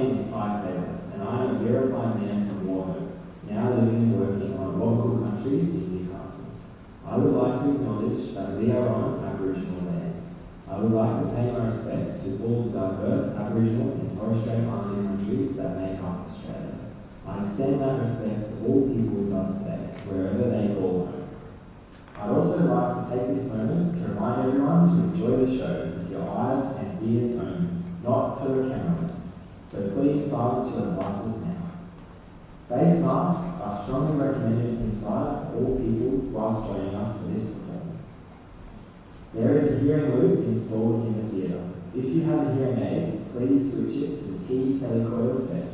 name is Ty Taylor, and I am a verified man from Warhope, now living and working on local country in Newcastle. I would like to acknowledge that we are on Aboriginal land. I would like to pay my respects to all diverse Aboriginal and Torres Strait Islander countries that make up Australia. I extend that respect to all people with us today, wherever they call home. I'd also like to take this moment to remind everyone to enjoy the show with your eyes and ears only, not through a camera lens. So please silence your devices now. Face masks are strongly recommended inside for all people whilst joining us for this performance. There is a hearing loop installed in the theatre. If you have a hearing aid, please switch it to the T telecoil set.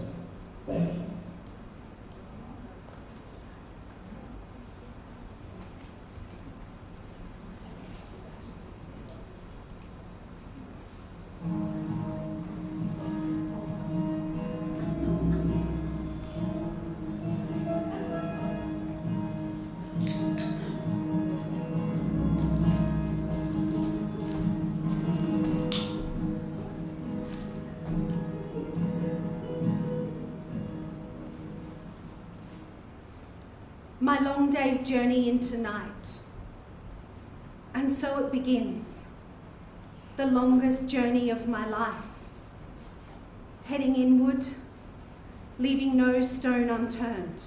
Thank you. My long day's journey into night. And so it begins, the longest journey of my life. Heading inward, leaving no stone unturned,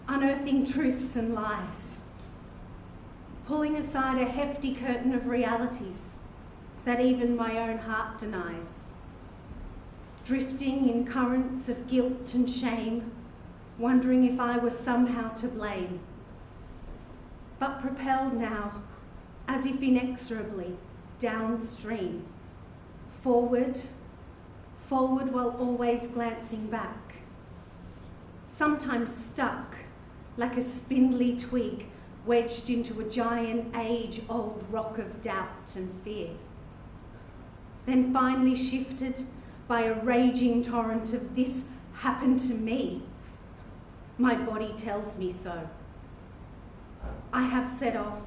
unearthing truths and lies, pulling aside a hefty curtain of realities that even my own heart denies, drifting in currents of guilt and shame, wondering if I was somehow to blame, but propelled now, as if inexorably, downstream, forward while always glancing back, sometimes stuck like a spindly twig wedged into a giant age-old rock of doubt and fear, then finally shifted by a raging torrent of "this happened to me." My body tells me so. I have set off,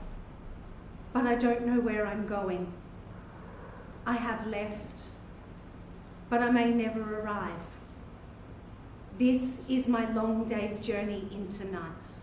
but I don't know where I'm going. I have left, but I may never arrive. This is my long day's journey into night.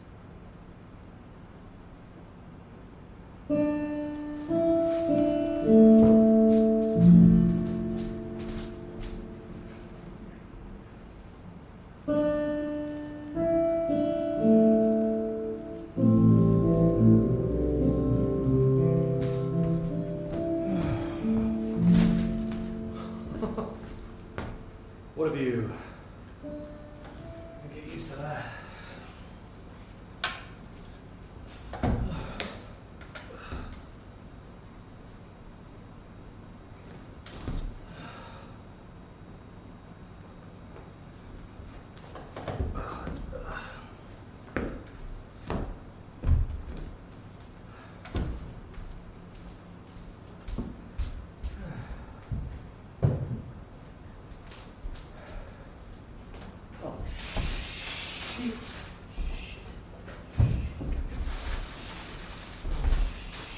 What have you? Get used to that.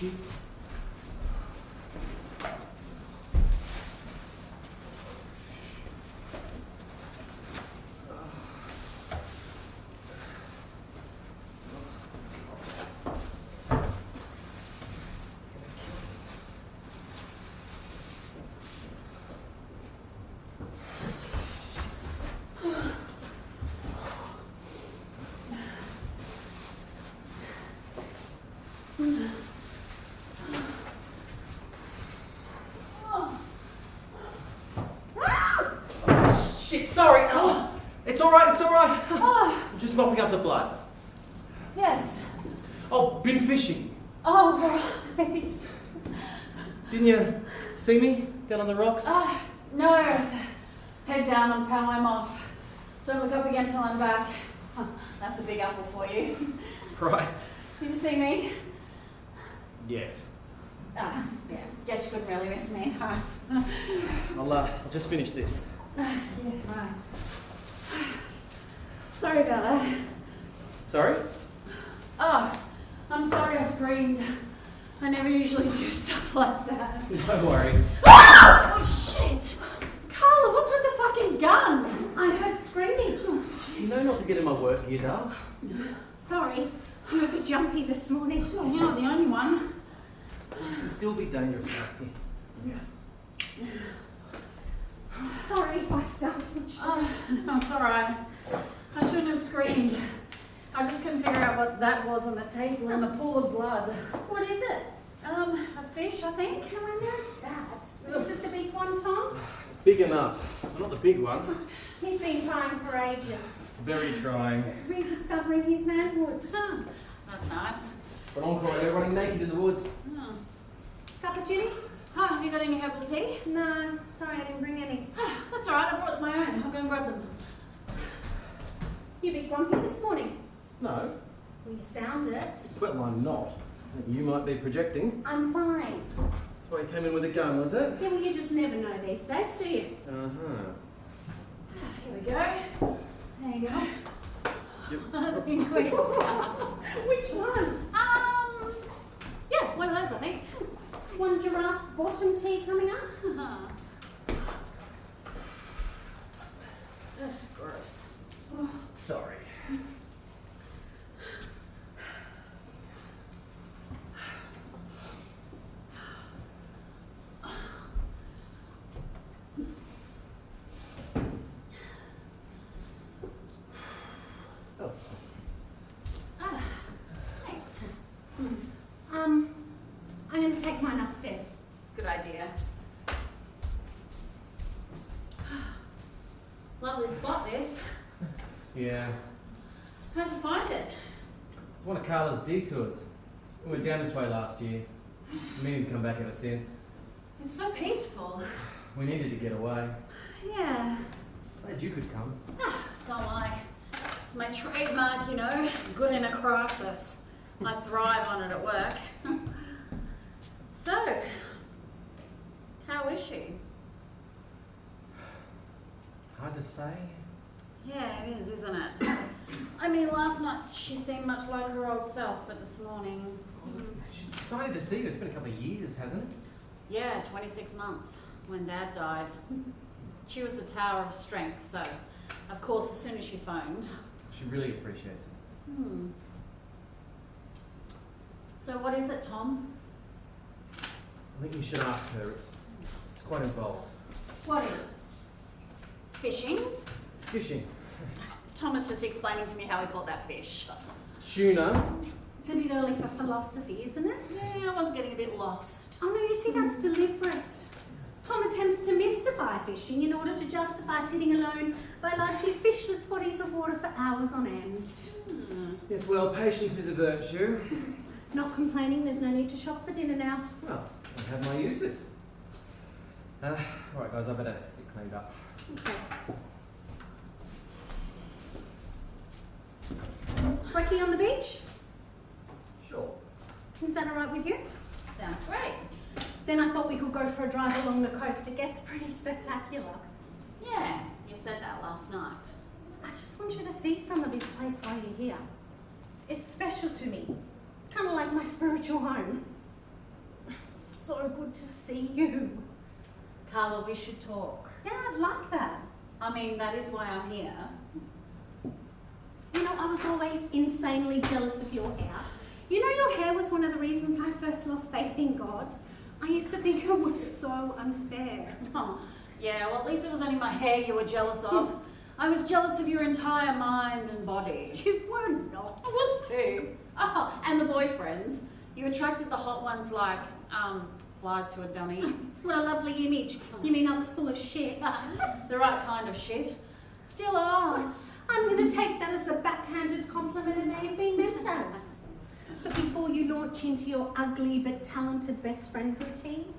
Shit. Shit, sorry. Oh, it's all right. Oh. I'm just mopping up the blood. Yes. Oh, been fishing. Oh, right. Didn't you see me down on the rocks? No, it's head down and power I'm off. Don't look up again till I'm back. That's a big apple for you. Right. Did you see me? Yes. Yeah. Guess you couldn't really miss me, huh? I'll just finish this. Yeah, right. Sorry about that. Sorry? Oh, I'm sorry I screamed. I never usually do stuff like that. No worries. Oh, shit! Carla, what's with the fucking gun? work here, darling. Sorry, I'm a bit jumpy this morning. Oh, you're not the only one. This can still be dangerous out here. Sorry if I startled you. Oh, no, it's alright. I shouldn't have screamed. I just couldn't figure out what that was on the table in the pool of blood. What is it? A fish, I think. Can I know that? Is it the big one, Tom? It's big enough. Well, not the big one. He's been trying for ages. Very trying. Rediscovering his manhood. Oh, that's nice. For an encore, they're running naked in the woods. Oh. Cup of Ginny? Oh, have you got any herbal tea? No, sorry, I didn't bring any. That's alright, I brought my own. I'll go and grab them. You a bit grumpy this morning? No. Well, you sound it. Well, I'm not. You might be projecting. I'm fine. That's why you came in with a gun, was it? Yeah, well, you just never know these days, do you? Uh-huh. Here we go. There you go. Yep. Think we- Which one? Yeah, one of those, I think. One giraffe's bottom tea coming up? Ugh, gross. Sorry. Oh. Thanks. I'm going to take mine upstairs. Good idea. Lovely spot, this. Yeah. How'd you find it? It's one of Carla's detours. We went down this way last year. We didn't come back ever since. It's so peaceful. We needed to get away. Yeah. Glad you could come. So am I. It's my trademark, you know. Good in a crisis. I thrive on it at work. So, how is she? Hard to say. Yeah, it is, isn't it? I mean, last night she seemed much like her old self, but this morning... She's excited to see you. It's been a couple of years, hasn't it? Yeah, 26 months, when Dad died. She was a tower of strength, so, of course, as soon as she phoned... She really appreciates it. So what is it, Tom? I think you should ask her. It's quite involved. What is? Fishing? Fishing. Tom was just explaining to me how he caught that fish. Tuna. It's a bit early for philosophy, isn't it? Yeah, I was getting a bit lost. Oh no, you see, that's deliberate. Tom attempts to mystify fishing in order to justify sitting alone by largely fishless bodies of water for hours on end. Yes, well, patience is a virtue. Not complaining, there's no need to shop for dinner now. Well, I have my uses. Alright guys, I better get cleaned up. Okay. Brekkie on the beach? Sure. Is that alright with you? Sounds great. Then I thought we could go for a drive along the coast. It gets pretty spectacular. Yeah, you said that last night. I just want you to see some of this place while you're here. It's special to me. Kind of like my spiritual home. It's so good to see you. Carla, we should talk. Yeah, I'd like that. I mean, that is why I'm here. You know, I was always insanely jealous of your hair. You know, your hair was one of the reasons I first lost faith in God. I used to think it was so unfair. Oh, yeah, well, at least it was only my hair you were jealous of. I was jealous of your entire mind and body. You were not. I was too. Oh, and the boyfriends. You attracted the hot ones like, flies to a dunny. What a lovely image. You mean I was full of shit? The right kind of shit. Still are. I'm going to take that as a backhanded compliment and may have been meant as. But before you launch into your ugly but talented best friend routine,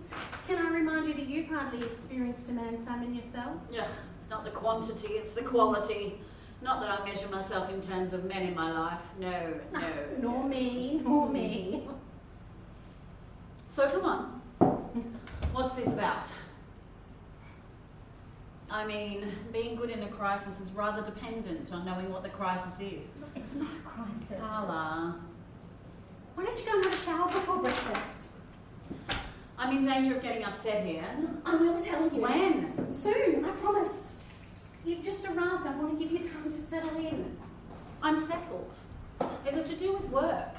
can I remind you that you've hardly experienced a man famine yourself? Yeah, it's not the quantity, it's the quality. Not that I measure myself in terms of men in my life. No. Nor me, nor me. So come on. What's this about? I mean, being good in a crisis is rather dependent on knowing what the crisis is. It's not a crisis. Carla, Why don't you go and have a shower before breakfast? I'm in danger of getting upset here. I will tell you. When? Soon, I promise. You've just arrived. I want to give you time to settle in. I'm settled. Is it to do with work?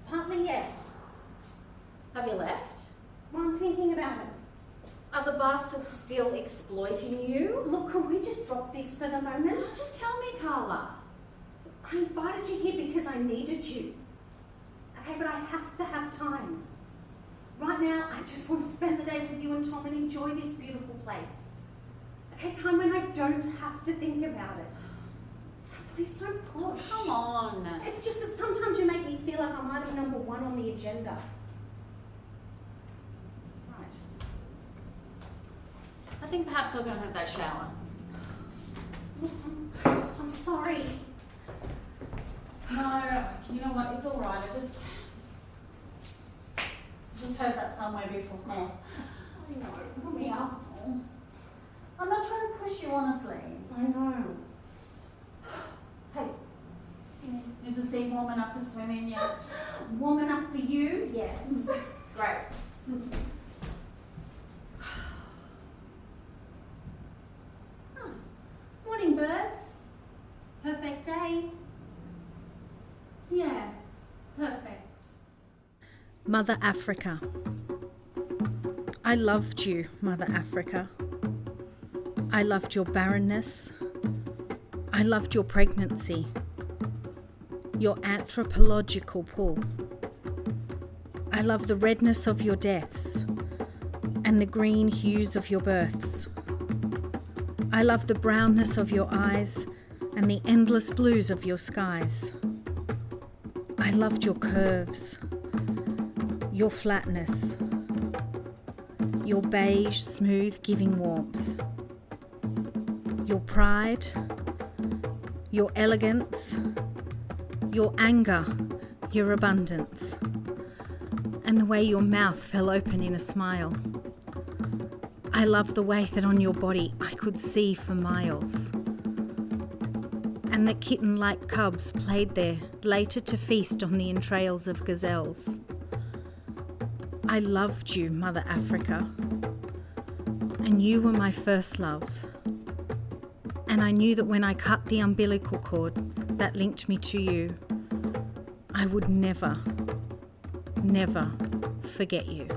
Partly, yes. Have you left? Well, I'm thinking about it. Are the bastards still exploiting you? Look, can we just drop this for the moment? Just tell me, Carla. I invited you here because I needed you. Okay, but I have to have time. Right now, I just want to spend the day with you and Tom and enjoy this beautiful place. Okay, time when I don't have to think about it. So please don't push. Come on. It's just that sometimes you make me feel like I'm item number 1 on the agenda. Right. I think perhaps I'll go and have that shower. Look, I'm sorry. No, you know what? It's all right. I just heard that somewhere before. I know, put me out. I'm not trying to push you, honestly. I know. Hey, is the sea warm enough to swim in yet? Warm enough for you? Yes. Great. Morning, birds. Perfect day. Yeah, perfect. Mother Africa. I loved you, Mother Africa. I loved your barrenness. I loved your pregnancy, your anthropological pull. I love the redness of your deaths and the green hues of your births. I love the brownness of your eyes and the endless blues of your skies. I loved your curves, your flatness, your beige, smooth, giving warmth, your pride, your elegance, your anger, your abundance, and the way your mouth fell open in a smile. I love the way that on your body I could see for miles, and that kitten-like cubs played there later to feast on the entrails of gazelles. I loved you, Mother Africa, and you were my first love. And I knew that when I cut the umbilical cord that linked me to you, I would never, never forget you.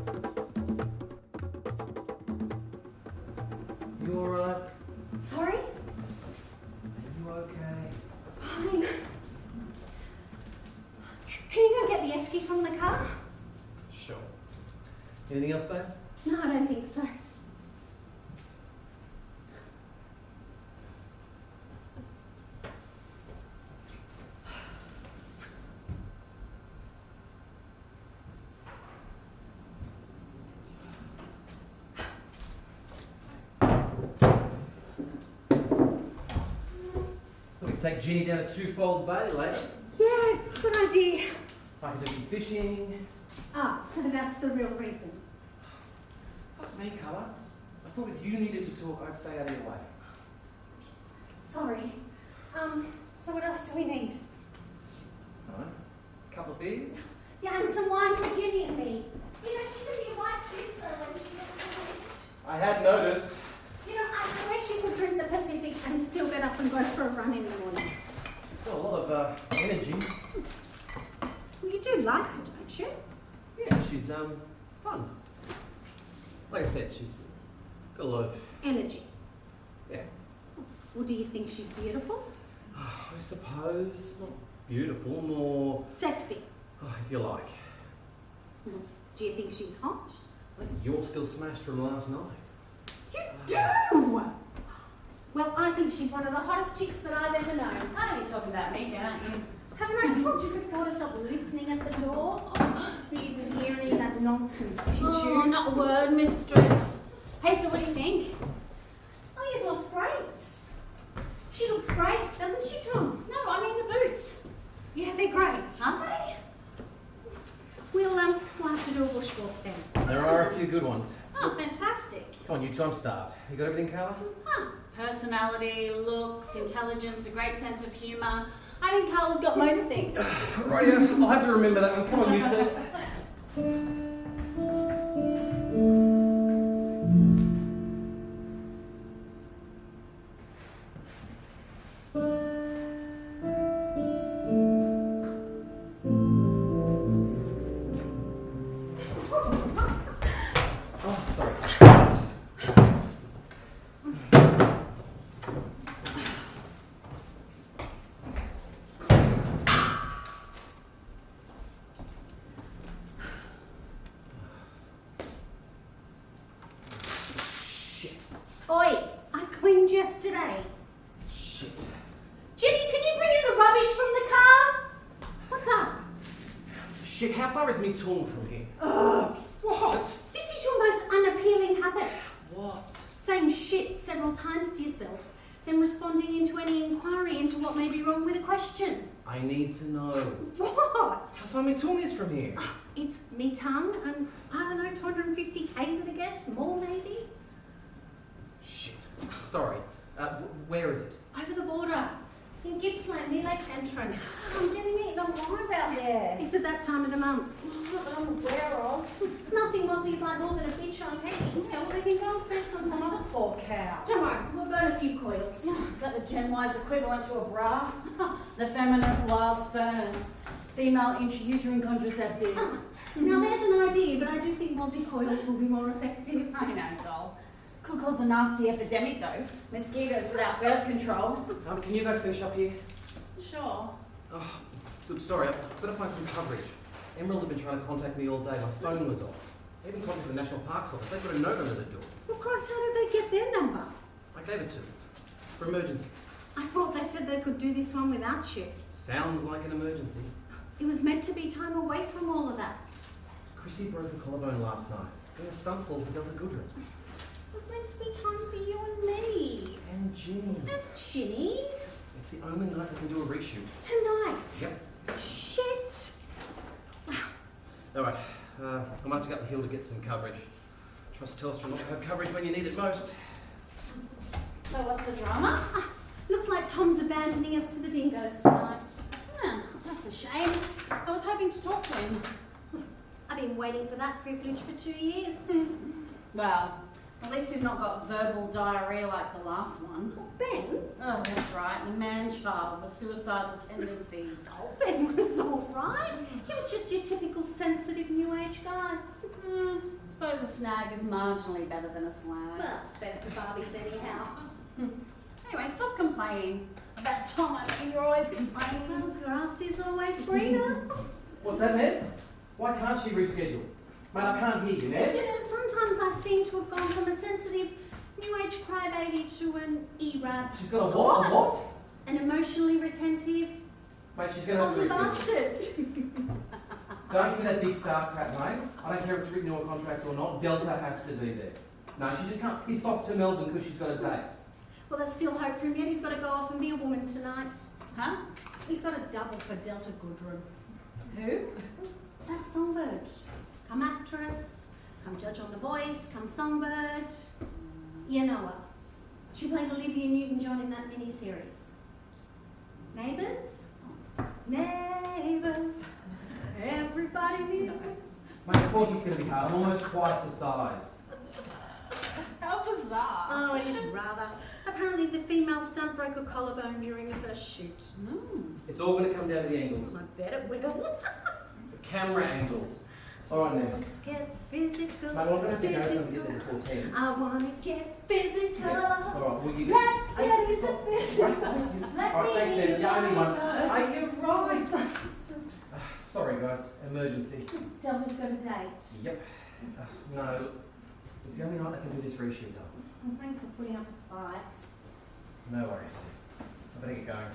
You alright? Sorry? Are you okay? Fine. Can you go get the esky from the car? Sure. Anything else, babe? No, I don't think so. We can take Ginny down to Twofold Bay later. Yeah, good idea. I can do some fishing. Ah, so that's the real reason. Fuck me, Carla. I thought if you needed to talk, I'd stay out of your way. Sorry. So what else do we need? Alright. A couple of beers. Yeah, and some wine for Ginny and me. You know, she could be a white pizza when she gets away. I had noticed. You know, I swear she could drink the Pacific and still get up and go for a run in the morning. She's got a lot of energy. Well, you do like her, don't you? Yeah, she's fun. Like I said, she's got a lot of Energy. yeah. Well, do you think she's beautiful? I suppose not beautiful, more Sexy. if you like. Do you think she's hot? You're still smashed from last night. You do! Well, I think she's one of the hottest chicks that I've ever known. Ah, you're talking about me, aren't you? Haven't I told you before to stop listening at the door? You didn't hear any of that nonsense, did Oh, you? not a word, mistress. Hey, so what do you think? Oh, you've lost great. She looks great, doesn't she, Tom? No, I mean the boots. Yeah, they're great. Aren't they? We'll have to do a bushwalk then. There are a few good ones. Oh, fantastic. Come on, you two, I'm starved. You got everything, Carla? Huh. Personality, looks, intelligence, a great sense of humour. I think Carla's got most things. Right, yeah, I'll have to remember that one. Come on, you two. Oi, I cleaned yesterday. Shit. Jenny, can you bring in the rubbish from the car? What's up? Shit, how far is me torn from here? Ugh. What? This is your most unappealing habit. What? Saying shit several times to yourself, then responding into any inquiry into what may be wrong with a question. I need to know. What? How far me torn is from here? It's me tongue and, I don't know, 250 k's at a guess, more maybe? Shit. Sorry. Where is it? Over the border. In Gippsland, near Lakes Entrance. I'm getting eaten alive out there. It's at that time of the month. That I'm aware of. Nothing Aussies like more than a bitch on heat. Yeah, well, they can go and feast on some other poor cow. Don't worry, we'll burn a few coils. Is that the Gen Y's equivalent to a bra? The feminist last furnace. Female intrauterine contraceptives. Now there's an idea, but I do think Aussie coils will be more effective. I know, doll. Could cause a nasty epidemic though. Mosquitoes without birth control. Can you guys finish up here? Sure. Oh, look, sorry, I've got to find some coverage. Emerald had been trying to contact me all day. My phone was off. I even contacted the National Parks Office. They put a note under the door. Well, Christ, how did they get their number? I gave it to them. For emergencies. I thought they said they could do this one without you. Sounds like an emergency. It was meant to be time away from all of that. Chrissy broke a collarbone last night. In a stunt fall for Delta Goodrem. It was meant to be time for you and me. And Ginny. And Ginny. It's the only night I can do a reshoot. Tonight. Yep. Shit. Alright, I might have to go up the hill to get some coverage. Trust Telstra not to have coverage when you need it most. So what's the drama? Looks like Tom's abandoning us to the dingoes tonight. That's a shame. I was hoping to talk to him. I've been waiting for that privilege for 2 years. Well, at least he's not got verbal diarrhea like the last one. Ben? Oh, that's right. The man-child with suicidal tendencies. Oh, Ben was all right. He was just your typical sensitive new age guy. I suppose a snag is marginally better than a slag. Well, better for Barbies anyhow. Anyway, stop complaining about Tom. I mean, you're always complaining. Well, grass is always greener. What's that, Ned? Why can't she reschedule? Mate, I can't hear you, Ned. It's just that sometimes I seem to have gone from a sensitive new age crybaby to an E-rab. She's got a what? A what? An emotionally retentive Mate, she's going to have to Aussie reschedule. bastard. Don't give me that big star crap, mate. I don't care if it's written in a contract or not. Delta has to be there. No, she just can't piss off to Melbourne because she's got a date. Well, there's still hope for him yet. He's got to go off and be a woman tonight. Huh? He's got a double for Delta Goodrem. Who? That songbird. Come actress, come judge on The Voice, come songbird. You know her. She played Olivia Newton-John in that mini-series. Neighbours? Neighbours. Everybody needs me. Mate, of course it's going to be hard. I'm almost twice the size. How bizarre. Oh, it is rather. Apparently the female stunt broke a collarbone during the first shoot. It's all going to come down to the angles. I bet it will. The camera angles. All right, Ned. Let's get physical. Mate, I'm going to have to go so I can get there before 10. I want to get physical. Yeah. All right, will you Let's get into physical. Let All right, thanks, me Ned. The only one. know. Are you right? Sorry, guys. Emergency. Delta's got a date. Yep. No, it's the only night I can do this reshoot, though. Well, thanks for putting up a fight. No worries. I better get going.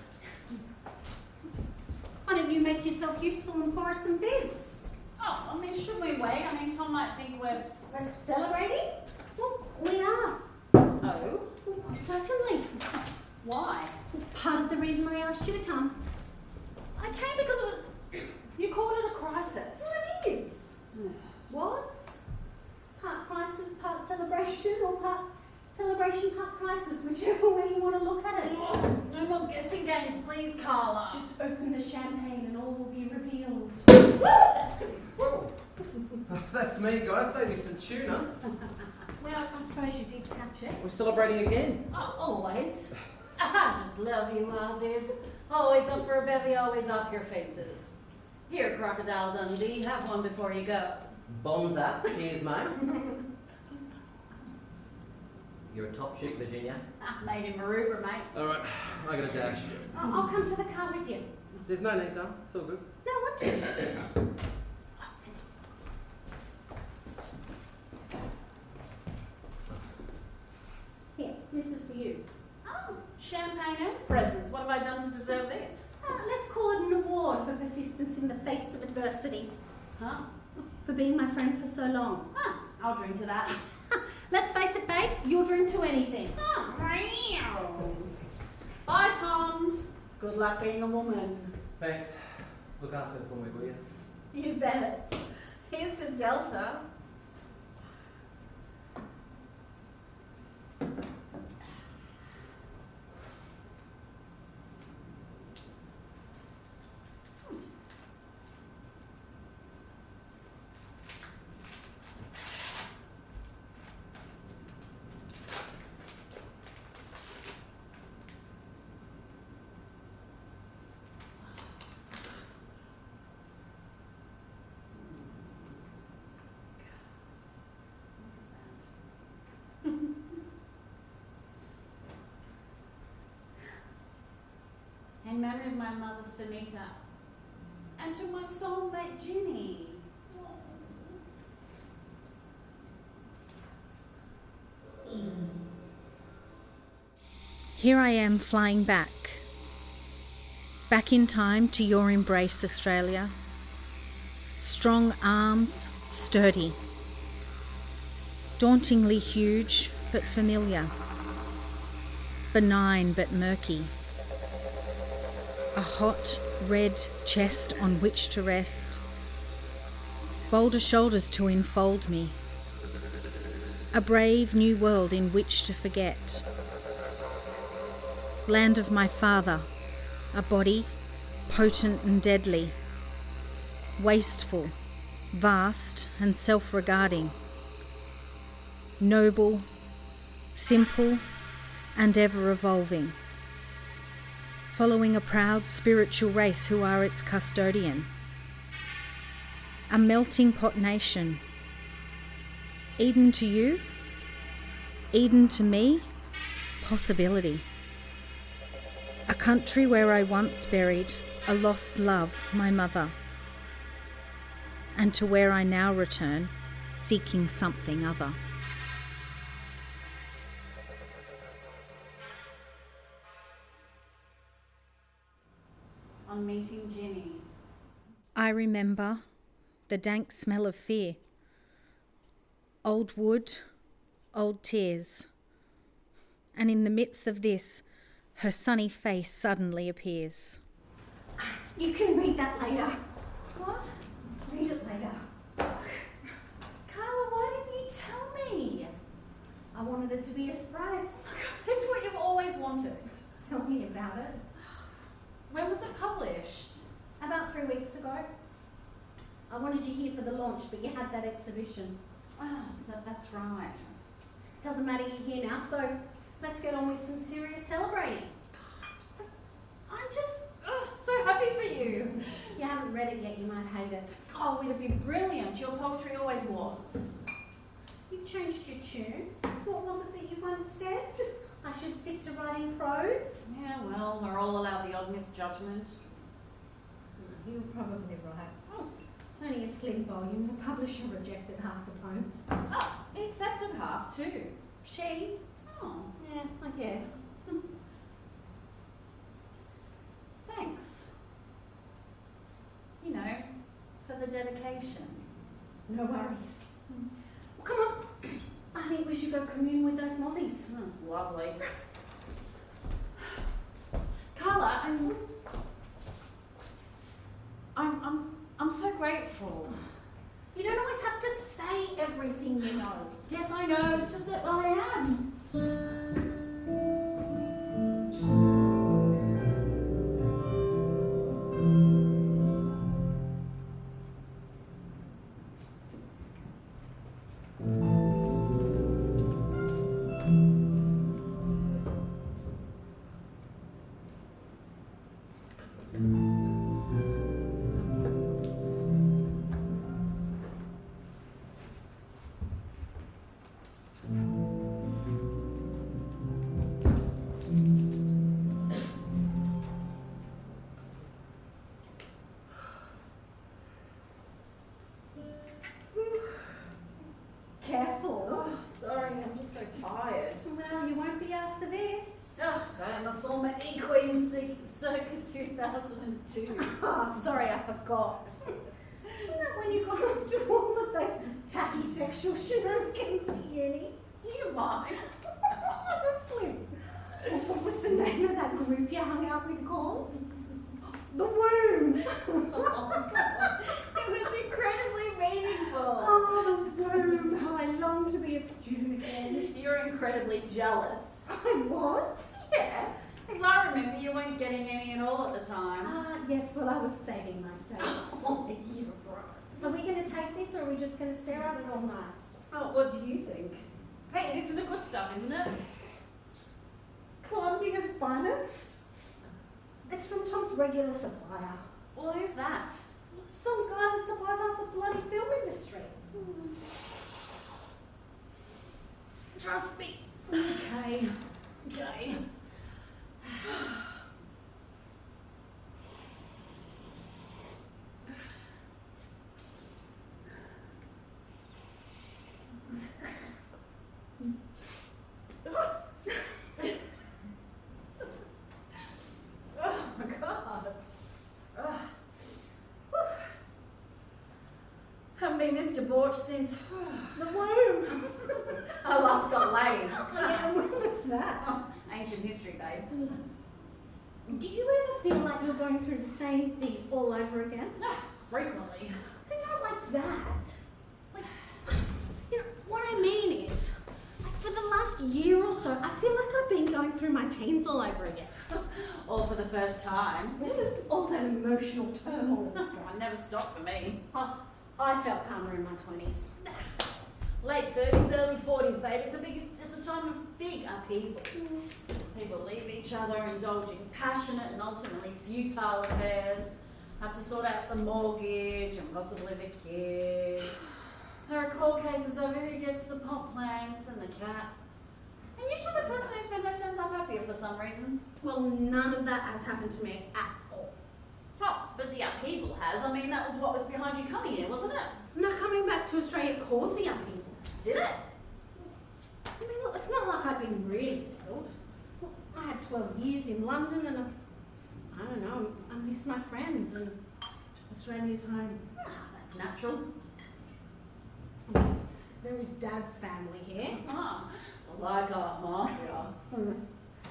Why don't you make yourself useful and pour us some fizz? Oh, I mean, should we wait? I mean, Tom might think we're... We're celebrating? Well, we are. Oh? Certainly. Why? Part of the reason I asked you to come. I came because it was... You called it a crisis. Well, it is. Was. Part crisis, part celebration, or part celebration, part crisis, whichever way you want to look at it. No more guessing games, please, Carla. Just open the champagne and all will be revealed. Whoa! That's me, guys. Save me some tuna. Well, I suppose you did catch it. We're celebrating again. Oh, always. I just love you, Aussies. Always up for a bevy, always off your faces. Here, Crocodile Dundee, have one before you go. Bombs up. Cheers, mate. You're a top chick, Virginia. Made in Maroubra, mate. All right, I got a dash. I'll come to the car with you. There's no need, darling. It's all good. No, what to? Here. Huh? For being my friend for so long. Huh, I'll drink to that. Let's face it, babe, you'll drink to anything. Bye, Tom. Good luck being a woman. Thanks. Look after her for me, will you? You bet. Here's to Delta. In memory of my mother, Sunita, and to my soulmate, Ginny. Here I am flying back in time to your embrace, Australia. Strong arms, sturdy. Dauntingly huge but familiar. Benign but murky. A hot, red chest on which to rest. Bolder shoulders to enfold me. A brave new world in which to forget. Land of my father, a body potent and deadly. Wasteful, vast and self-regarding. Noble, simple and ever-evolving. Following a proud spiritual race who are its custodian. A melting pot nation. Eden to you, Eden to me, possibility. A country where I once buried a lost love, my mother, and to where I now return, seeking something other. On meeting Ginny. I remember the dank smell of fear, old wood, old tears, and in the midst of this, her sunny face suddenly appears. You can read that later. What? Read it later. Carla, why didn't you tell me? I wanted it to be a surprise. It's what you've always wanted. Tell me about it. When was it published? About 3 weeks ago. I wanted you here for the launch, but you had that exhibition. Oh, that's right. Doesn't matter, you're here now, so let's get on with some serious celebrating. I'm just so happy for you. If you haven't read it yet, you might hate it. Oh, it'd be brilliant. Your poetry always was. You've changed your tune. What was it that you once said? I should stick to writing prose? Yeah, well, we're all allowed the odd misjudgment. You're probably right. Oh, It's only a slim volume. The publisher rejected half the poems. he accepted half too. She? Oh, Yeah, I guess. thanks. You know, for the dedication. No worries. Well, come on. I think we should go commune with those mozzies. Lovely. Carla, I'm so grateful. You don't always have to say everything you know. Yes, I know. It's just that, well, I am. Careful. Oh, sorry, I'm just so tired. Well, you won't be after this. Ugh, I'm a former E-Queen circa 2002. Oh, sorry, I forgot. Isn't that when you got sexual shenanigans at uni. Do you mind? Honestly. What was the name of that group you hung out with called? The Womb. Oh, God. It was incredibly meaningful. Oh, the Womb. How I long to be a student again. You're incredibly jealous. I was, yeah. Because I remember you weren't getting any at all at the time. Yes, well, I was saving myself. Oh, you're right. Are we going to take this or are we just going to stare at it all night? Oh, what do you think? Hey, this is the good stuff, isn't it? Columbia's finest? It's from Tom's regular supplier. Well, who's that? Some guy that supplies half the bloody film industry. Trust me. Okay. Okay. Oh my God. Haven't been this debauched since The Womb. I last got laid. Yeah, when was that? Ancient history, babe. Do you ever feel like you're going through the same thing all over again? Frequently. Not like that. Like, you know, what I mean is, like, for the last year or so, I feel like I've been going through my teens all over again. All for the first time. All that emotional turmoil and Oh, stuff. it never stopped for me. I felt calmer in my 20s. Late 30s, early 40s, babe. It's a time of big upheaval. People leave each other, indulge in passionate and ultimately futile affairs, have to sort out the mortgage and possibly the kids. There are court cases over who gets the pot planks and the cat. And usually the person who's been left ends up happier for some reason. Well, none of that has happened to me at all. Oh, but the upheaval has. I mean, that was what was behind you coming here, wasn't it? Not coming back to Australia caused the upheaval. Did it? I mean, look, it's not like I've been really settled. Look, I had 12 years in London and I don't know, I miss my friends and Australia's home. Ah, that's natural. There is Dad's family here. Ah, the Leichhardt Mafia.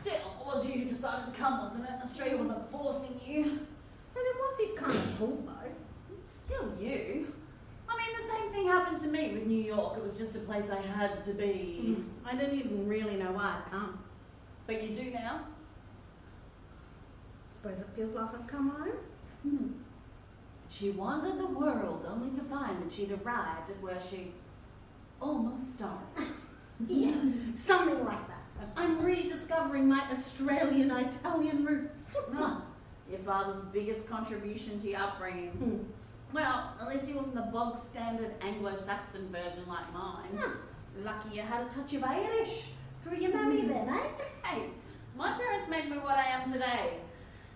Still, it was you who decided to come, wasn't it? Australia wasn't forcing you. And it was his kind of pull though. Still you. I mean, the same thing happened to me with New York. It was just a place I had to be. I didn't even really know why I'd come. But you do now? Suppose it feels like I've come home. She wandered the world only to find that she'd arrived at where she almost started. Yeah, something like that. I'm rediscovering my Australian-Italian roots. Ah, your father's biggest contribution to your upbringing. Well, at least he wasn't a bog standard Anglo-Saxon version like mine. Lucky you had a touch of Irish through your mammy then, eh? Hey, my parents made me what I am today.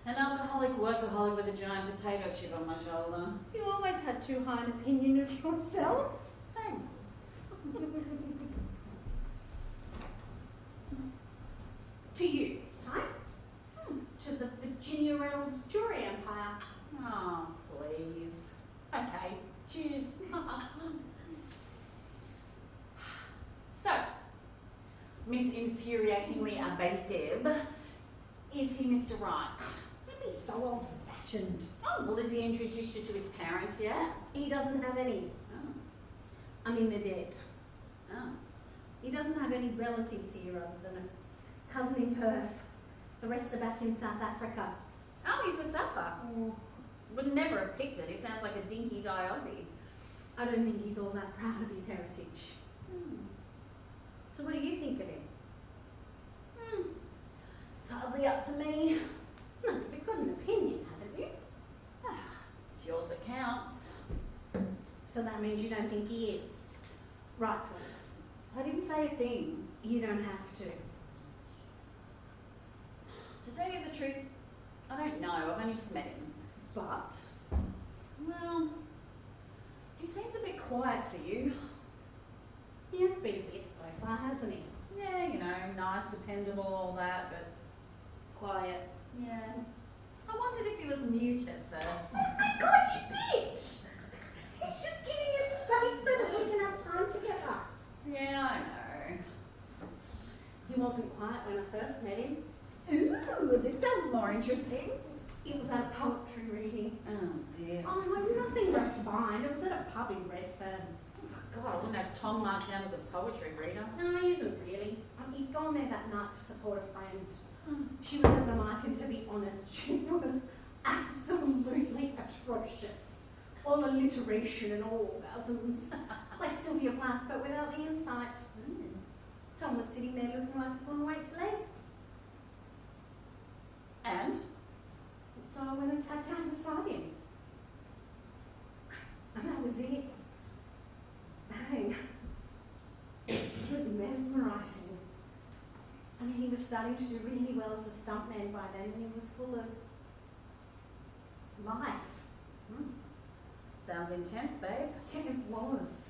An alcoholic workaholic with a giant potato chip on my shoulder. You always had too high an opinion of yourself. Thanks. To you this time. To the Virginia Reynolds Jewelry Empire. Oh, please. Okay, cheers. So, Miss Infuriatingly Evasive, is he Mr. Right? Don't be so old-fashioned. Oh, well, has he introduced you to his parents yet? He doesn't have any. Oh. I mean, they're dead. Oh. He doesn't have any relatives here other than a cousin in Perth. The rest are back in South Africa. Oh, he's a suffer. Would never have picked it. He sounds like a dinky-die Aussie. I don't think he's all that proud of his heritage. So what do you think of him? It's hardly up to me. No, you've got an opinion, haven't you? It's yours that counts. So that means you don't think he is. Rightful. I didn't say a thing. You don't have to. To tell you the truth, I don't know. I've only just met him. But Well, he seems a bit quiet for you. he has been a bit so far, hasn't he? Yeah, you know, nice, dependable, all that, but quiet. Yeah. I wondered if he was mute at first. Oh my God, you bitch! He's just giving us space so that we can have time together. Yeah, I know. He wasn't quiet when I first met him. Ooh, this sounds more interesting. It was at a poetry reading. Oh dear. Oh, nothing refined. It was at a pub in Redfern. God, I wouldn't have Tom marked down as a poetry reader. No, he isn't really. He'd gone there that night to support a friend. She was at the mic, and to be honest, she was absolutely atrocious. All alliteration and all orgasms. Like Sylvia Plath, but without the insight. Tom was sitting there looking like he couldn't wait to leave. And? So I went and sat down beside him. And that was it. Bang. It was mesmerising. I mean, he was starting to do really well as a stuntman by then, and he was full of life. Sounds intense, babe. Yeah, it was.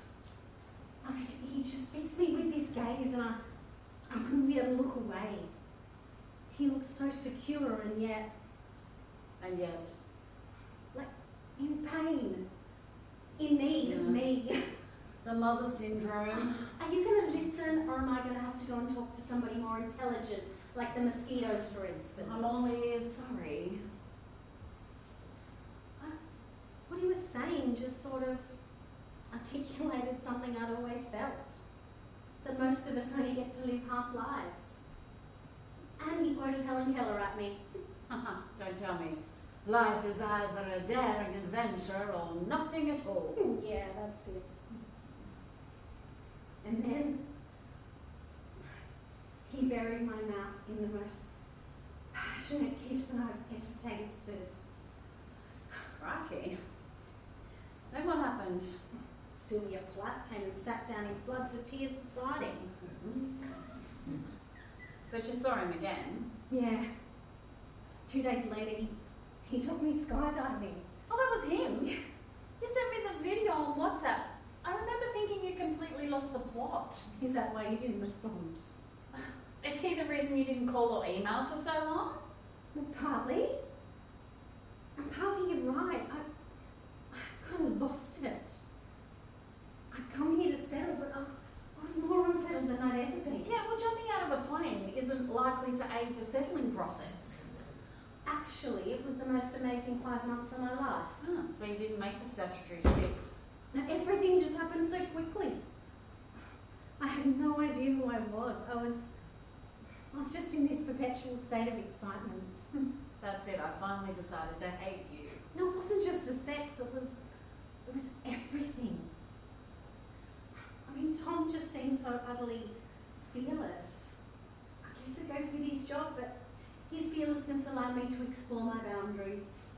I mean, he just fixed me with this gaze, and I couldn't be able to look away. He looked so secure, and yet in pain, in need of me. The mother syndrome. Are you going to listen, or am I going to have to go and talk to somebody more intelligent, like the mosquitoes, for instance? I'm all ears, sorry. What he was saying just sort of articulated something I'd always felt, that most of us only get to live half lives. And he quoted Helen Keller at me. Don't tell me. Life is either a daring adventure or nothing at all. Yeah, that's it. And then he buried my mouth in the most passionate kiss that I've ever tasted. Crikey. Then what happened? Sylvia Plath came and sat down in floods of tears beside him. But you saw him again. Yeah. 2 days later, he took me skydiving. Oh, that was him. You sent me the video on WhatsApp. I remember thinking you completely lost the plot. Is that why you didn't respond? Is he the reason you didn't call or email for so long? Well, partly. And partly you're right. I kind of lost it. I'd come here to settle, but I was more unsettled than I'd ever been. Yeah, well, jumping out of a plane isn't likely to aid the settling process. Actually, it was the most amazing 5 months of my life. So you didn't make the statutory 6. Now, everything just happened so quickly. I had no idea who I was. I was just in this perpetual state of excitement. That's it, I finally decided to hate you. No, it wasn't just the sex, it was everything. I mean, Tom just seemed so utterly fearless. I guess it goes with his job, but his fearlessness allowed me to explore my boundaries.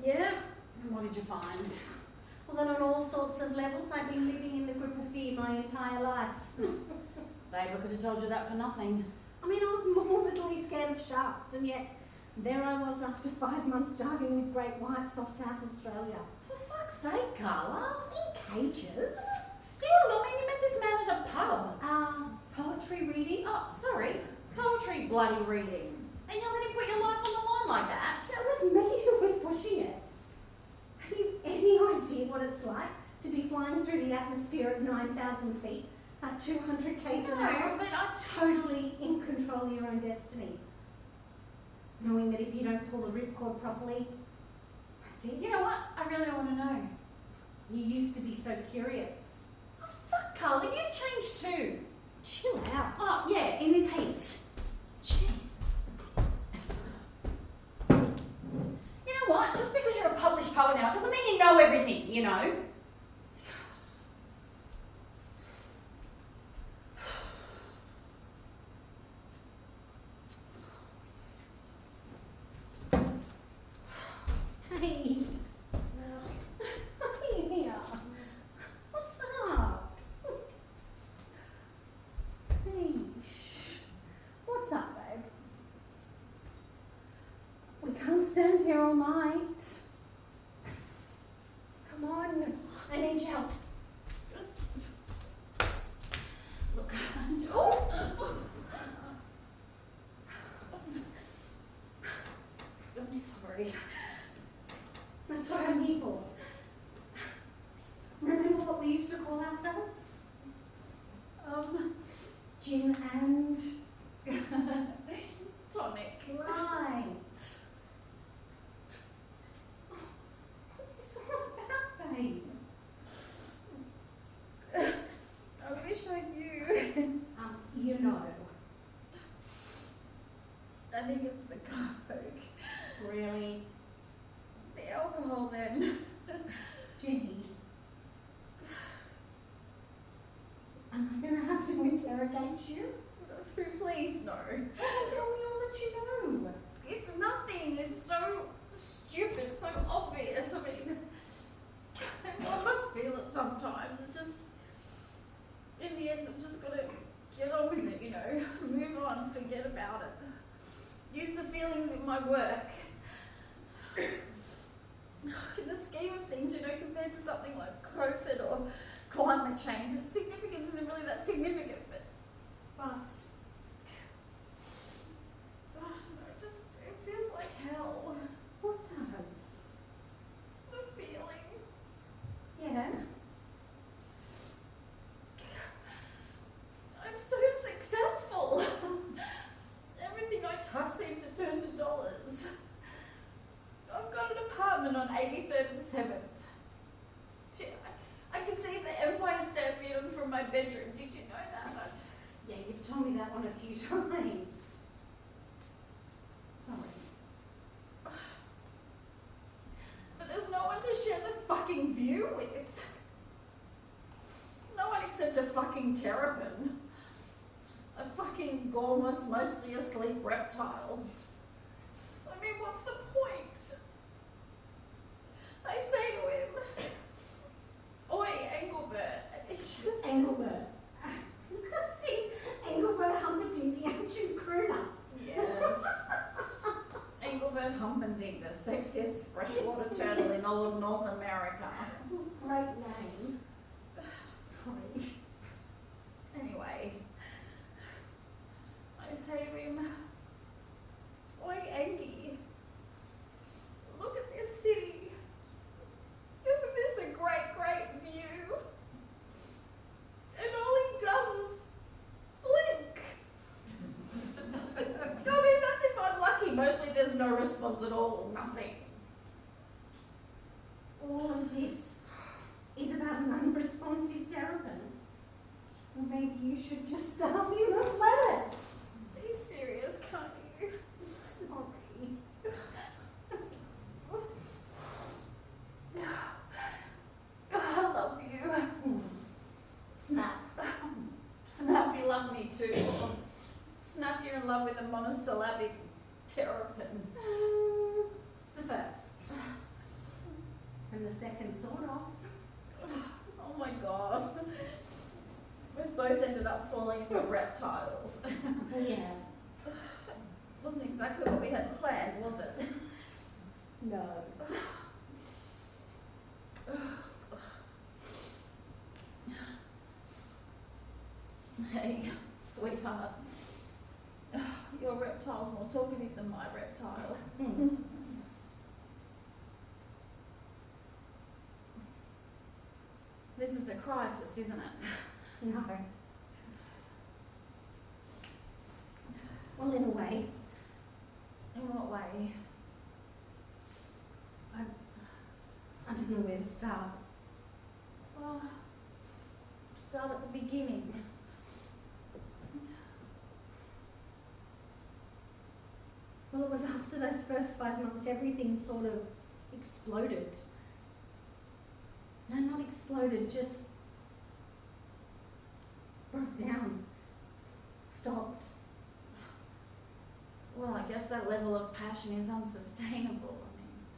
Yeah? And what did you find? Well, then on all sorts of levels, I've been living in the grip of fear my entire life. Babe, I could have told you that for nothing. I mean, I was morbidly scared of sharks, and yet there I was after 5 months diving with great whites off South Australia. For fuck's sake, Carla. In cages? Still, I mean, you met this man at a pub. Poetry reading? Oh, sorry. Poetry bloody reading. And you let him put your life on the line like that? It was me who was pushing it. Have you any idea what it's like to be flying through the atmosphere at 9,000 feet at 200 k's an hour? But I Totally in control of your own destiny. Knowing that if you don't pull the ripcord properly, that's it. You know what? I really don't want to know. You used to be so curious. Oh, fuck, Carla, you've changed too. Chill out. Oh, yeah, in this heat. Jesus. You know what? Just because you're a published poet now doesn't mean you know everything, you know? Hey. Here. What's up? Hey. Shh. What's up, babe? We can't stand here all night. Come on. I need your help. Look. Oh! I'm sorry. That's what I'm here for. Remember what we used to call ourselves? I think it's the coke. Really? The alcohol then. Jenny? Am I going to have to interrogate you? Please, no. Tell me all that you know. It's nothing. It's so stupid, so obvious. I mean, everyone must feel it sometimes. It's just, in the end, I've just got to get on with it, you know. Move on, forget about it. Use the feelings in my work. In the scheme of things, you know, compared to something like COVID or climate change, its significance isn't really that significant, but oh, no, it feels like hell. What does? The feeling. Yeah? I'm so successful. Everything I touch seems to turn to dollars. I've got an apartment on 83rd and 7th. Shit, I can see the Empire State Building from my bedroom. Did you know that? Yeah, you've told me that one a few times. Sorry. But there's no one to share the fucking view with. No one except a fucking terrapin. A fucking gormless, mostly asleep reptile. I mean, what's the point? I say to him, oi, Engelbert, it's just... Engelbert. See, Engelbert Humperdinck, the ancient crooner. Yes. Engelbert Humperdinck, the sexiest freshwater turtle in all of North America. Great name. Sorry. Anyway, I say to him, oi, Angie, look at this city. Isn't this a great, great view? And all he does is blink. I mean, that's if I'm lucky. Mostly there's no response at all, nothing. All of this is about an unresponsive terrapin. Well, maybe you should just starve in the planets. Be serious, can't you? Sorry. I love you. Snap. Snap, you love me too. Snap, you're in love with a monosyllabic terrapin. The first. And the second, sort of. Oh my god. We both ended up falling for reptiles. Yeah. Wasn't exactly what we had planned, was it? No. Hey, sweetheart. Your reptile's more talkative than my reptile. This is the crisis, isn't it? No. Well, in a way. In what way? I don't know where to start. Well, start at the beginning. Well, it was after those first 5 months, everything sort of exploded. No, not exploded, just broke down. Stopped. Well, I guess that level of passion is unsustainable.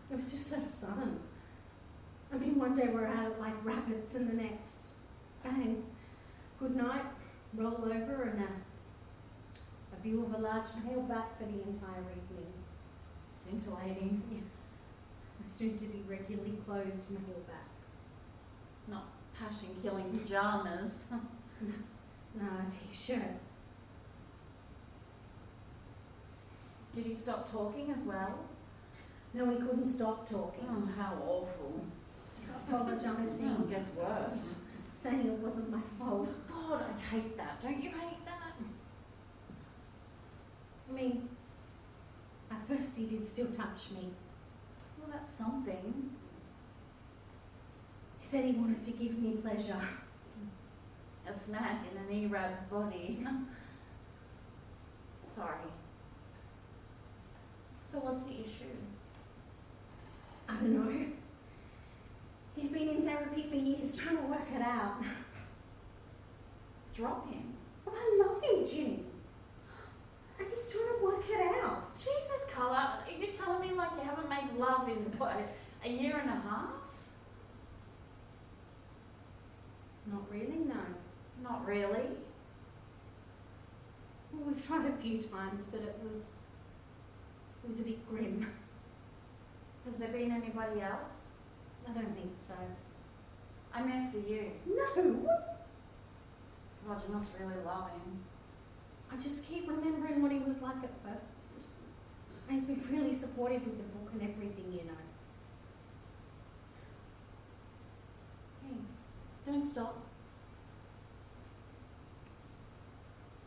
It was just so sudden. I mean, one day we're at it like rabbits, and the next, bang, good night, roll over, and a view of a large male back for the entire evening. Scintillating. Yeah. A soon-to-be regularly clothed male back. Not passion-killing pajamas. No, a t-shirt. Did he stop talking as well? No, he couldn't stop talking. Oh, how awful. Apologising. Oh, it gets worse. Saying it wasn't my fault. God, I hate that. Don't you hate that? I mean, at first he did still touch me. Well, that's something. He said he wanted to give me pleasure. A snack in an Arab's body. Sorry. So what's the issue? I don't know. He's been in therapy for years trying to work it out. Drop him. But I love him, Ginny. And he's trying to work it out. Jesus, Carla, are you telling me like you haven't made love in, what, a year and a half? Not really, no. Not really. Well, we've tried a few times, but it was a bit grim. Has there been anybody else? I don't think so. I meant for you. No! God, you must really love him. I just keep remembering what he was like at first. And he's been really supportive with the book and everything, you know. Hey, don't stop.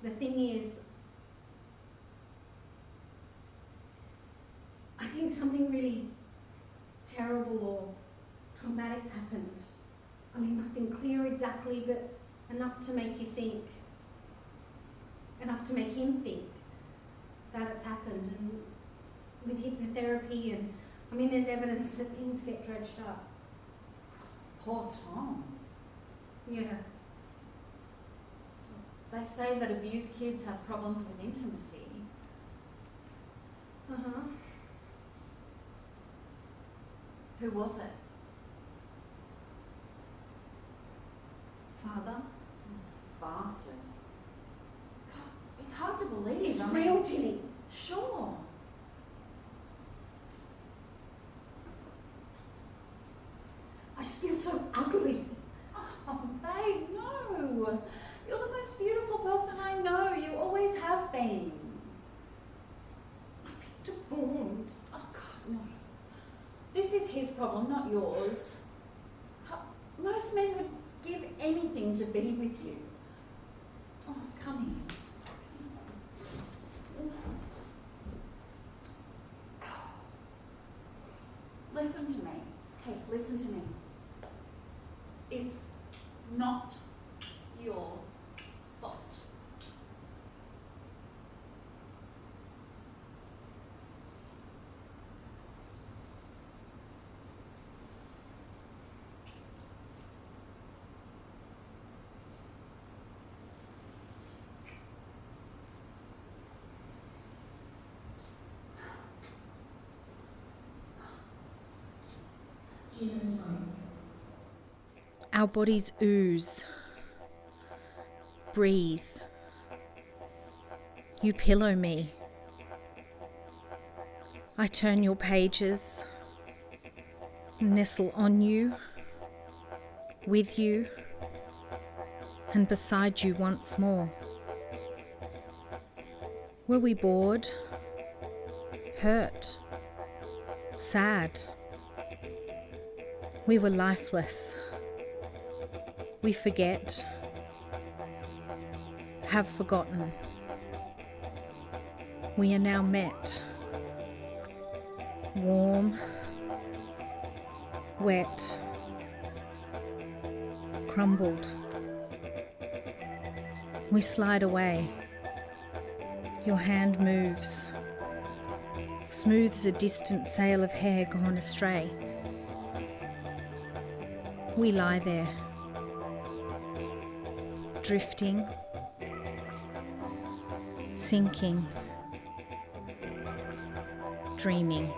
The thing is, I think something really terrible or traumatic's happened. I mean, nothing clear exactly, but enough to make you think. Enough to make him think that it's happened. And with hypnotherapy and, I mean, there's evidence that things get dredged up. Poor Tom. Yeah. They say that abused kids have problems with intimacy. Uh-huh. Who was it? Father? Bastard. God, it's hard to believe. It's I mean, real, Ginny. Sure. I just feel so ugly. Oh, babe, no. You're the most beautiful person I know. You always have been. I feel deformed. Oh, God, no. This is his problem, not yours. Most men would give anything to be with you. Oh, come here. Listen to me. Hey, listen to me. It's not your fault. Our bodies ooze. Breathe. You pillow me. I turn your pages, nestle on you, with you, and beside you once more. Were we bored, hurt, sad? We were lifeless. We forget, have forgotten. We are now met, warm, wet, crumbled. We slide away. Your hand moves, smooths a distant sail of hair gone astray. We lie there, drifting, sinking, dreaming.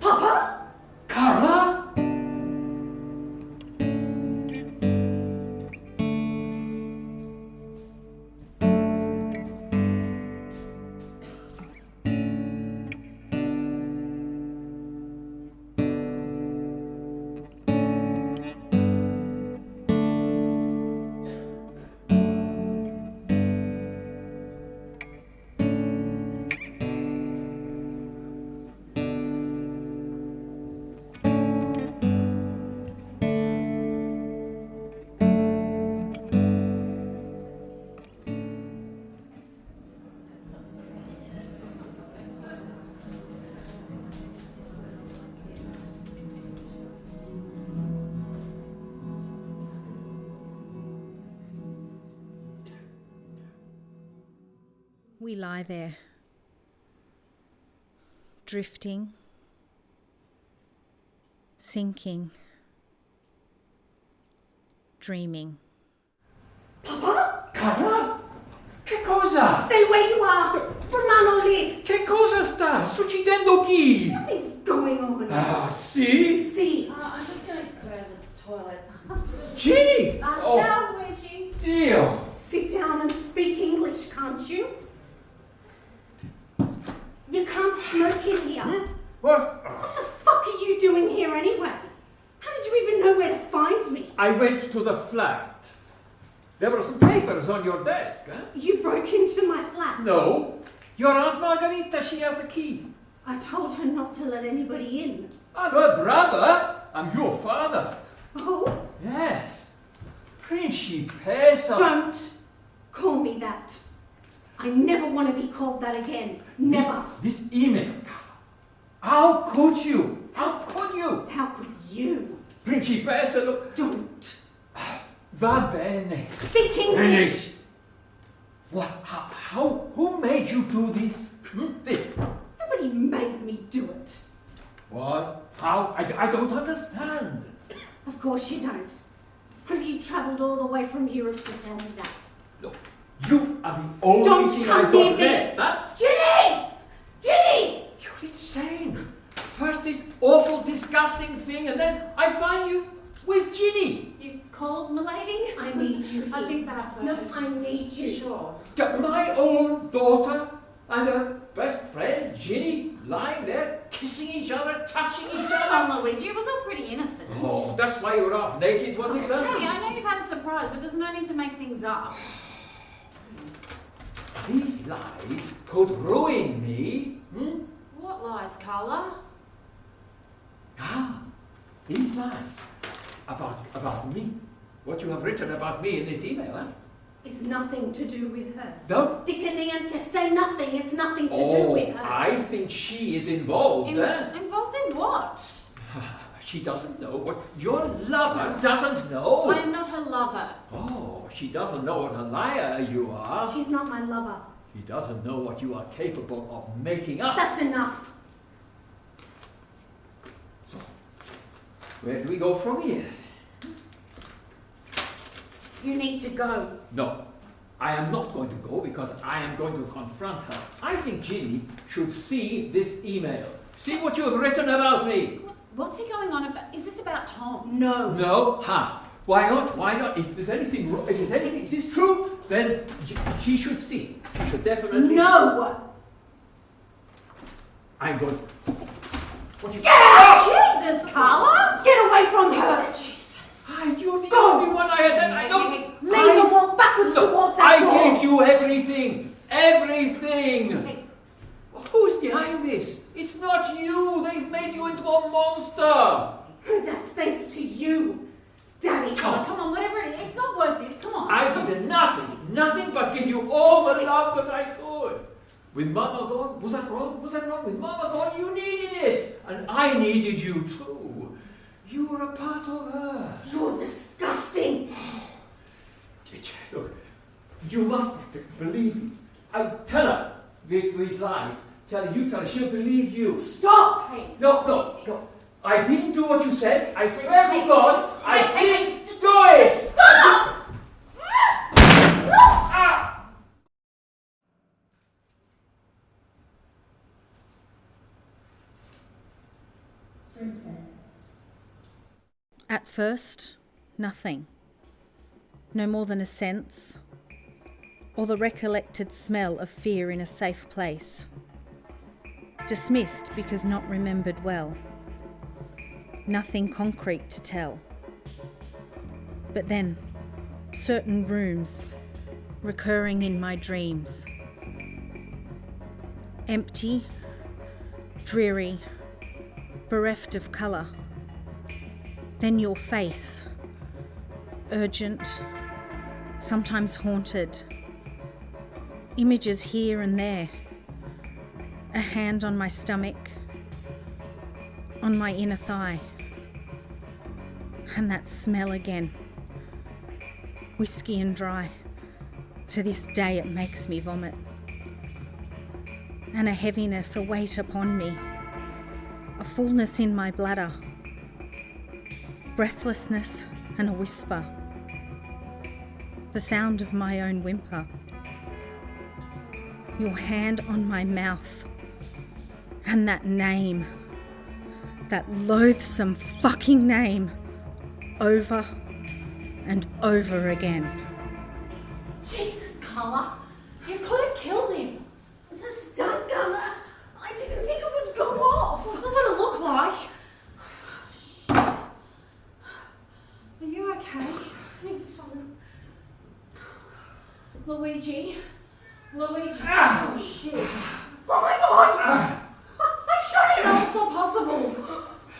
Papa? Carla! We lie there, drifting, sinking, dreaming. Papa? Carla? Che cosa? Stay where you are! Romano lì! Che cosa sta succedendo qui? Nothing's going on. Ah, sì? See, I'm just gonna go to the toilet. Ginny! Oh, ciao, Luigi. Dio! Sit down and speak English, can't you? You can't smoke in here. What? What the fuck are you doing here anyway? How did you even know where to find me? I went to the flat. There were some papers on your desk, huh? You broke into my flat. No. Your Aunt Margarita, she has a key. I told her not to let anybody in. I'm her brother. I'm your father. Oh, Yes. Principessa. don't call me that. I never want to be called that again. Never. This email. How could you? How could you? How could you? Principessa, look. Don't. Va bene. Speak English. What? Who made you do this? This? Nobody made me do it. What? How? I don't understand. Of course you don't. Have you travelled all the way from Europe to tell me that? Look, you are the only Don't thing come I near got me. left, huh? Ginny! Ginny! You're insane. First this awful, disgusting thing, and then I find you with Ginny. You called, milady? I need you here. I think perhaps I No, should. I need you. Sure. My own daughter and her best friend, Ginny, lying there, kissing each other, touching each other. Oh, Luigi, it was all pretty innocent. Oh, that's why you were half naked, was it Hey, then? I know you've had a surprise, but there's no need to make things up. These lies could ruin me. What lies, Carla? Ah, these lies about me. What you have written about me in this email, huh? It's nothing to do with her. No? Dicaniente, say nothing. It's nothing to do Oh, with her. I think she is involved. Involved in what? She doesn't know what your lover doesn't know. I am not her lover. Oh, she doesn't know what a liar you are. She's not my lover. She doesn't know what you are capable of making up. That's enough. So, where do we go from here? You need to go. No, I am not going to go because I am going to confront her. I think Ginny should see this email. See what you have written about me. What's he going on about? Is this about Tom? No. No? Ha! Why not? Why not? If there's anything wrong, if this is true, then she should see. She should definitely. No! I'm going. What you? Get out! Jesus, Carla! Get away from her! Jesus. You're the Go! only one I had. I don't. Leave and walk backwards towards that door. I gave you everything. Everything. Hey. Who's behind this? It's not you. They've made you into a monster. That's thanks to you, Daddy. Carla, come on, whatever it is, it's not worth this. Come on. I did nothing but give you all the love that I could. With Mama gone, was that wrong? Was that wrong? With Mama gone, you needed it. And I needed you too. You were a part of her. You're disgusting. Look, you must believe me. I tell her these lies. Tell her, she'll believe you. Stop! Hey. No. I didn't do what you said. I swear to God, I Hey, didn't just do it. Stop! Ah! At first, nothing. No more than a sense, or the recollected smell of fear in a safe place. Dismissed because not remembered well. Nothing concrete to tell. But then, certain rooms recurring in my dreams. Empty, dreary, bereft of colour. Then your face, urgent, sometimes haunted. Images here and there. A hand on my stomach, on my inner thigh. And that smell again. Whiskey and dry. To this day it makes me vomit. And a heaviness, a weight upon me. a fullness in my bladder, breathlessness and a whisper, the sound of my own whimper, your hand on my mouth, and that name, that loathsome fucking name, over and over again. Jesus, Carla, you could have killed him. It's a stun gun. I didn't think it would go off. What's it what it look like? Shit. Are you okay? I think so. Luigi? Oh shit. Oh my God! I shot him! No, it's not possible.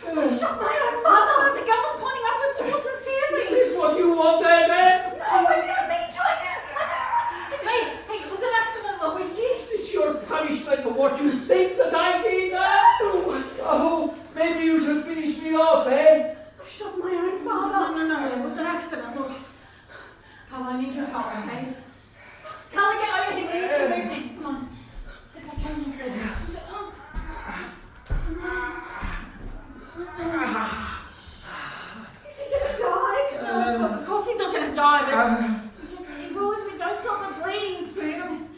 I shot my own father! The gun was pointing upwards towards the Is ceiling. this what you wanted, eh? No, I didn't mean to! I didn't! Hey, it was an accident, Luigi. Is this your punishment for what you think that I did, eh? Oh, maybe you should finish me off, eh? I shot my own father! No, it was an accident. Look, Carla, I need your help, okay? Carla, get over here. We need to move him. Come on. It's okay. Is he gonna die? No, of course he's not going to die, but he will if we don't stop the bleeding soon.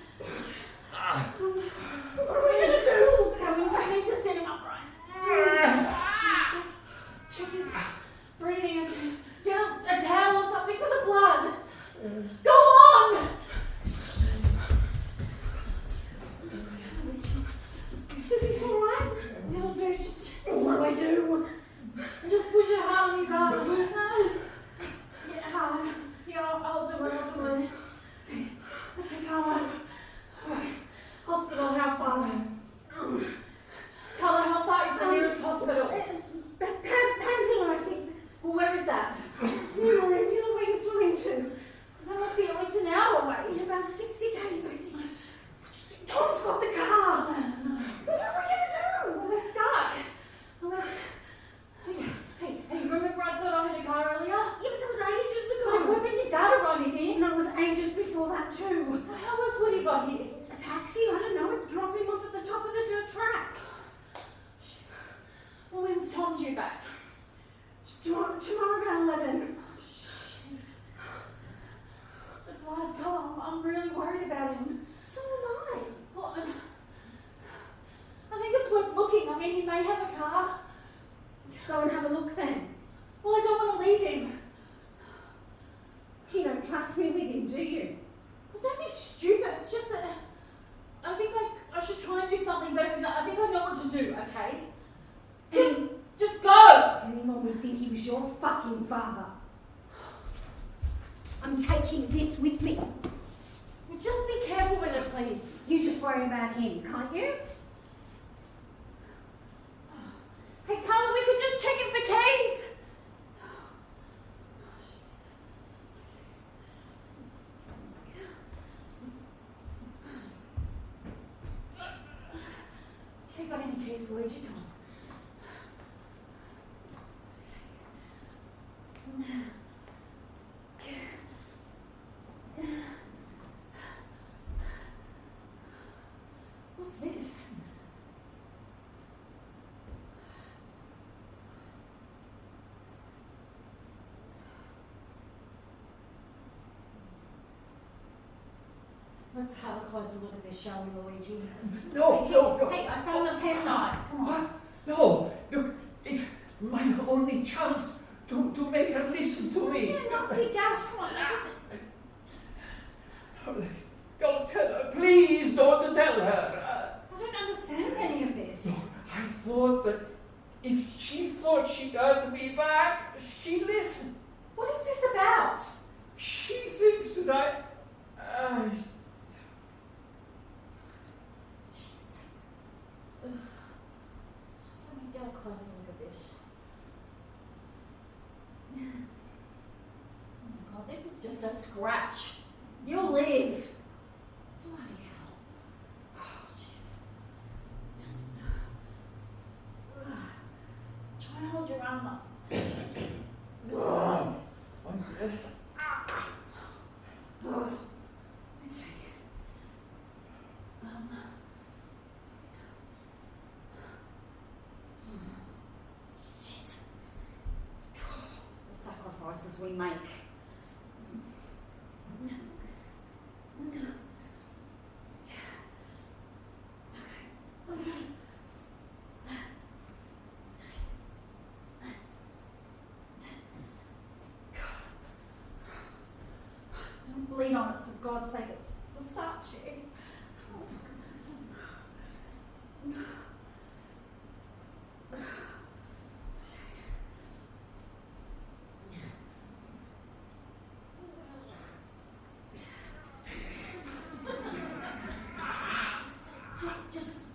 What are we gonna do? Okay, we just need to set him up right. Check his breathing. Okay. Get a towel or something for the blood. Go on! Is this alright? It'll do. Just What do? push it hard on his arm. Yeah, hard. Yeah, I'll do it. Okay, Carla. Hospital, how far? Carla, how far is the nearest hospital? Painkiller, I think. Well, where is that? It's near Olympia where you flew into. That must be at least an hour away. In about 60 k's, I think. Tom's got the car. What are we gonna do? Well, we're stuck. Unless... Hey, remember I thought I had a car earlier? Yeah, but that was ages But it could ago. have been your dad arriving here. No, it was ages before that too. Well, how else would he got here? A taxi? I don't know. It dropped him off at the top of the dirt track. Well, when's Tom due back? Tomorrow about 11. Shit. The blood, Carl, I'm really worried about him. So am I. Well, I think it's worth looking. I mean, he may have a car. Go and have a look then. Well, I don't want to leave him. You don't trust me with him, do you? Well, don't be stupid. It's just that I think I should try and do something better with that. I think I know what to do, okay? Just go! Anyone would think he was your fucking father. I'm taking this with me. Just be careful with it, please. You just worry about him, can't you? Hey, Carla, we could just check him for keys. Okay, got any keys, Luigi? Come on. What's this? Let's have a closer look at this, shall we, Luigi? No. Hey, I found the pen knife. Come on. What? No, look, it's my only chance to make her listen to me. Yeah, nasty gash. Come on, Don't tell her, please don't tell her. I don't understand any of this. No, I thought that if she thought she got me back, she'd listen. What is this about? She thinks that Shit. Ugh. Just let me get a closer look at this. Oh my god, this is just a scratch. You'll live. Bloody hell. Oh, jeez. Just try and hold your arm up. Just, okay. we make. Don't bleed on it, for God's sake, it's Versace. Just.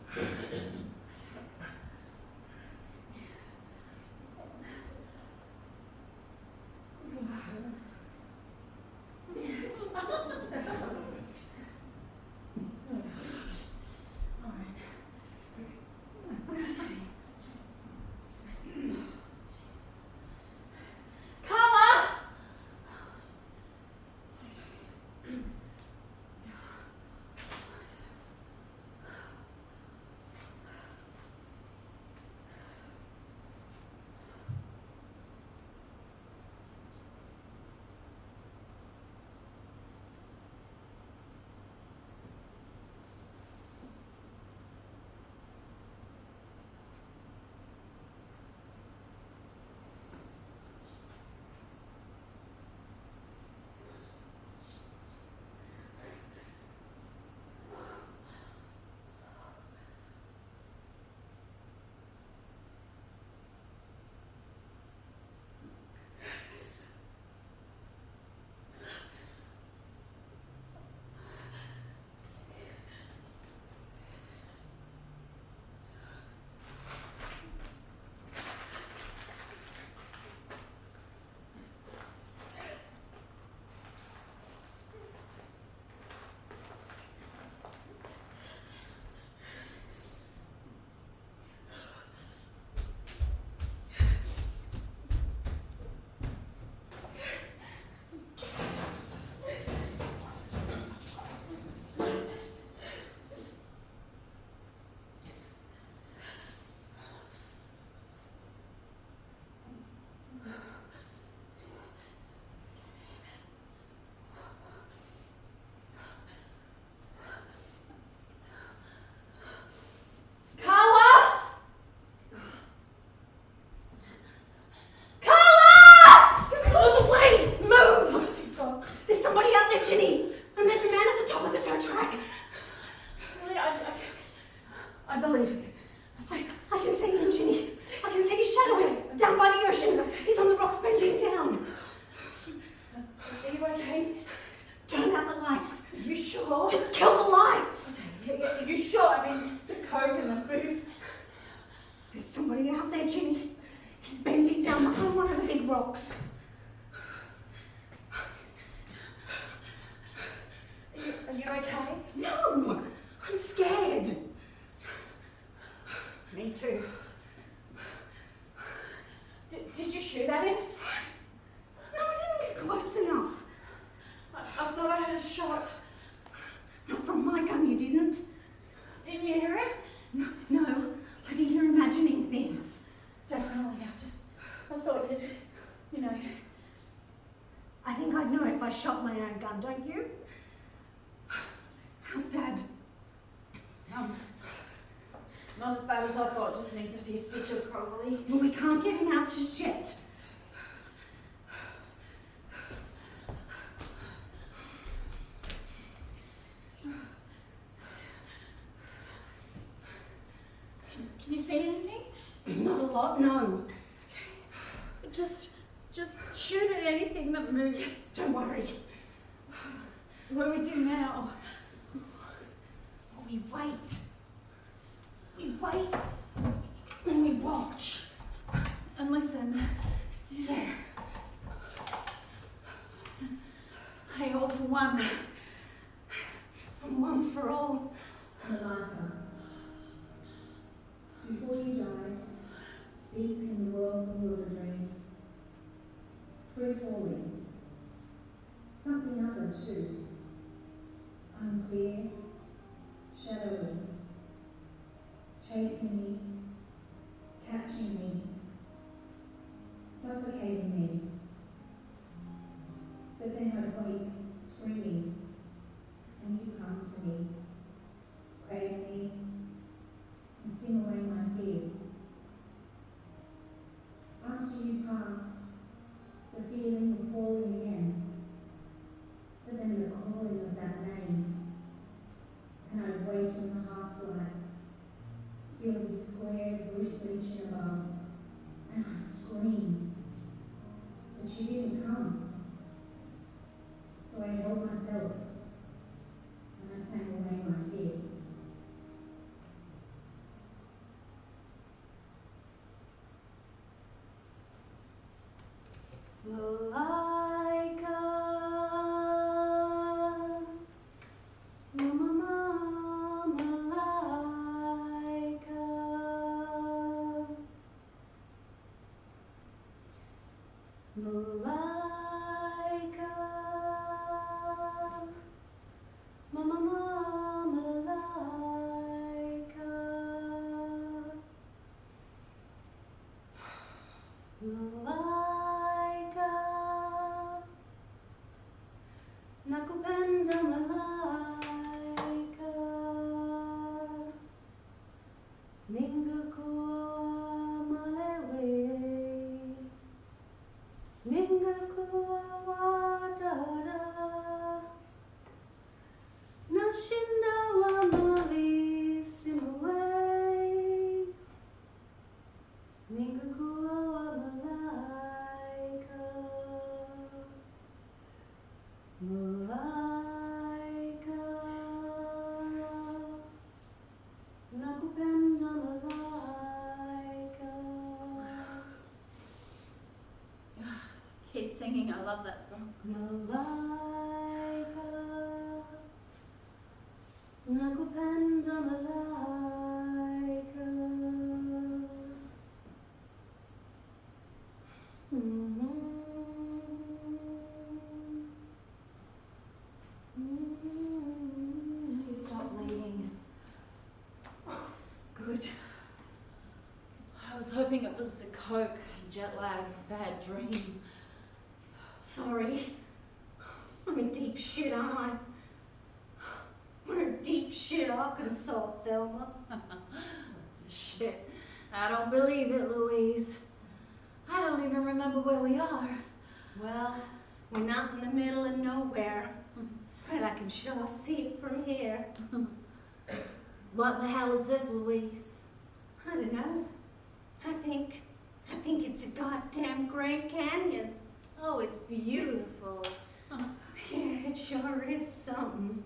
rocks. Are you okay? No, I'm scared. Me too. Did you shoot at him? No, I didn't get close enough. I thought I heard a shot. Not from my gun, you didn't. Didn't you hear it? No, I think you're imagining things. Definitely. I thought you'd, I think I'd know if I shot my own gun, don't you? How's Dad? Not as bad as I thought, just needs a few stitches probably. Well, we can't get him out just yet. Can you see anything? Not a lot, no. Just shoot at anything that moves. Don't worry. What do we do now? We wait. We wait and we watch. And listen. Yeah. Hey, all for one. And one for all. Malika, before you died, deep in the whirlpool of a dream, free-falling, something other too, unclear, shadowy, chasing me, catching me, suffocating me, Malaika, Mama, Malaika, Malaika, Mama, Malaika, Malaika, nakupenda malaika, ningekuwa malewe, ningekuwa wadada, nashinda wa mali simuwei, ningekuwa wa malaika, malaika, nakupenda malaika. Keep singing, I love that song. Malaika, nakupenda malaika. You stopped bleeding. Good. I was hoping it was the coke, jet lag, bad dream. Sorry. I'm in deep shit, aren't I? We're in deep shit, Arkansas, Thelma. Shit. I don't believe it, Louise. I don't even remember where we are. Well, we're not in the middle of nowhere, but I can sure see it from here. What the hell is this, Louise? I don't know. I think it's a goddamn Grand Canyon. Oh, it's beautiful. Yeah, it sure is something.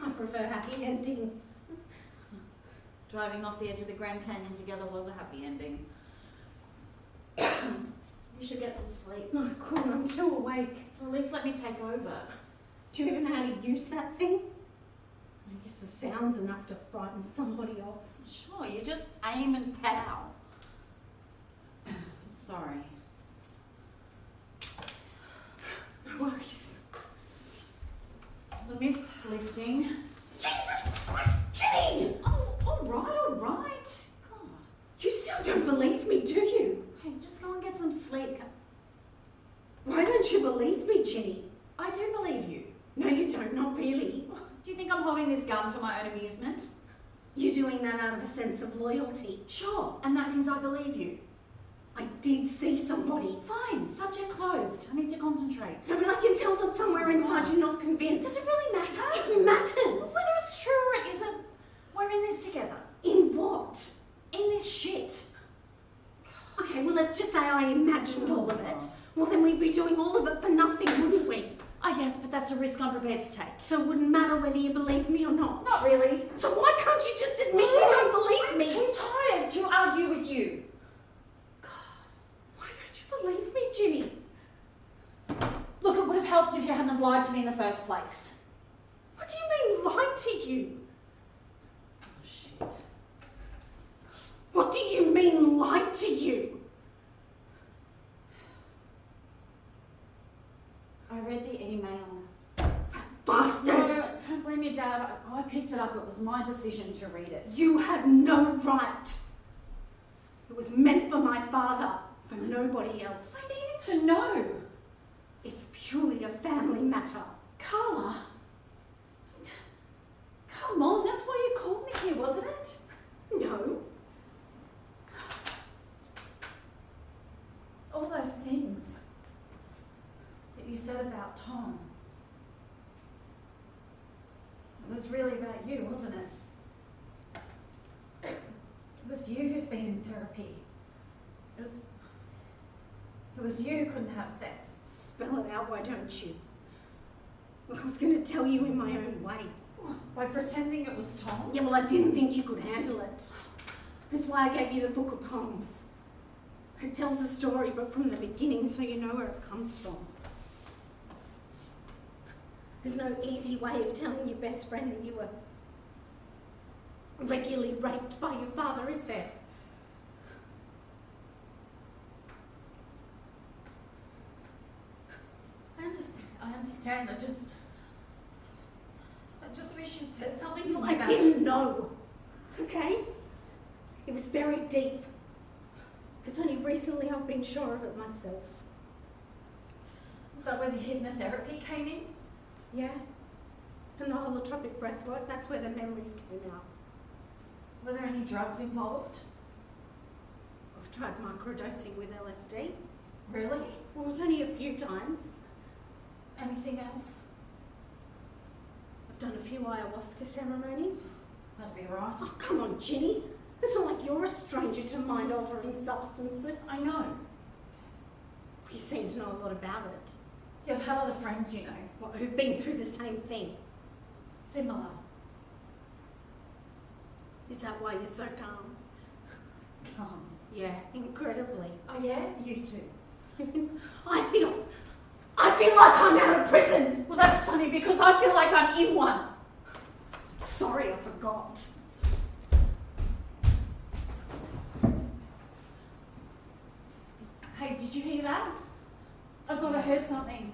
I prefer happy endings. Driving off the edge of the Grand Canyon together was a happy ending. You should get some sleep. Oh, cool, I'm too awake. Well, at least let me take over. Do you even know how to use that thing? I guess the sound's enough to frighten somebody off. Sure, you just aim and pow. Sorry. No worries. The mist's lifting. Jesus Christ, Jenny! Oh, all right. God. You still don't believe me, do you? Hey, just go and get some sleep. Why don't you believe me, Jenny? I do believe you. No, you don't, not really. Do you think I'm holding this gun for my own amusement? You're doing that out of a sense of loyalty. Sure, and that means I believe you. I did see somebody. Fine, subject closed. I need to concentrate. No, but I can tell that somewhere inside you're not convinced. Does it really matter? It matters. Whether it's true or it isn't, we're in this together. In what? In this shit. Okay, well, let's just say I imagined all of it. Well, then we'd be doing all of it for nothing, wouldn't we? I guess, but that's a risk I'm prepared to take. So it wouldn't matter whether you believe me or not. Not really. So why can't you just admit you don't believe me? I'm too tired to argue with you. Why don't you believe me, Ginny? Look, it would have helped if you hadn't have lied to me in the first place. What do you mean, lied to you? Oh, shit. What do you mean, lied to you? I read the email. Bastard! No, don't blame your dad. I picked it up. It was my decision to read it. You had no right. It was meant for my father, for nobody else. I needed to know. It's purely a family matter. Carla. Come on, that's why you called me here, wasn't it? No. All those things that you said about Tom. It was really about you, wasn't it? It was you who's been in therapy. It was you who couldn't have sex. Spell it out, why don't you? Well, I was going to tell you in my own way. By pretending it was Tom? Yeah, well, I didn't think you could handle it. That's why I gave you the book of poems. It tells a story, but from the beginning, so you know where it comes from. There's no easy way of telling your best friend that you were regularly raped by your father, is there? I understand. I just wish you'd said something to me. I didn't know, okay? It was buried deep. It's only recently I've been sure of it myself. Is that where the hypnotherapy came in? Yeah. And the holotropic breathwork, that's where the memories came out. Were there any drugs involved? I've tried microdosing with LSD. Really? Well, it was only a few times. Anything else? I've done a few ayahuasca ceremonies. That'd be right. Oh, come on, Ginny. It's not like you're a stranger to mind-altering substances. I know. You seem to know a lot about it. You've had other friends, you know. What, who've been through the same thing. Similar. Is that why you're so calm? Calm. Yeah, incredibly. Oh yeah? You too. I feel like I'm out of prison. Well, that's funny because I feel like I'm in one. Sorry, I forgot. Hey, did you hear that? I thought I heard something.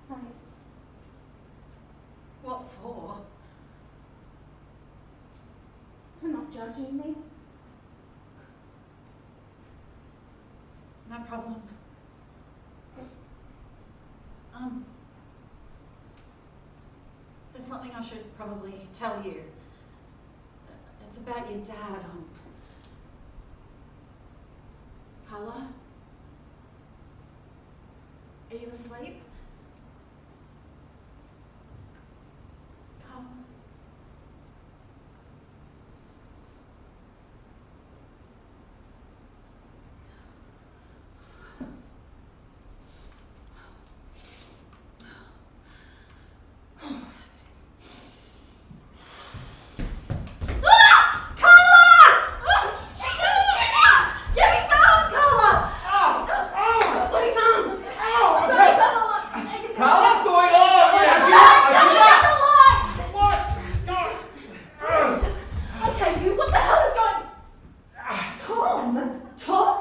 Thanks. What for? For not judging me. No problem. There's something I should probably tell you. It's about your dad. Carla? Are you asleep? Carla? Carla's going on! Okay, you, what the hell is going... Tom? Tom?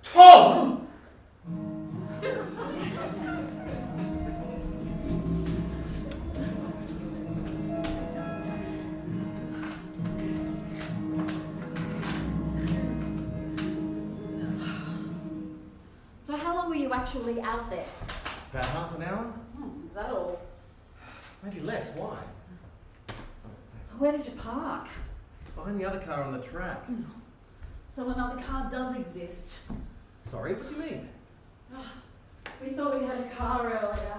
Tom! So how long were you actually out there? About half an hour? Is that all? Maybe less. Why? Where did you park? Behind the other car on the track. So another car does exist. Sorry, what do you mean? We thought we had a car earlier.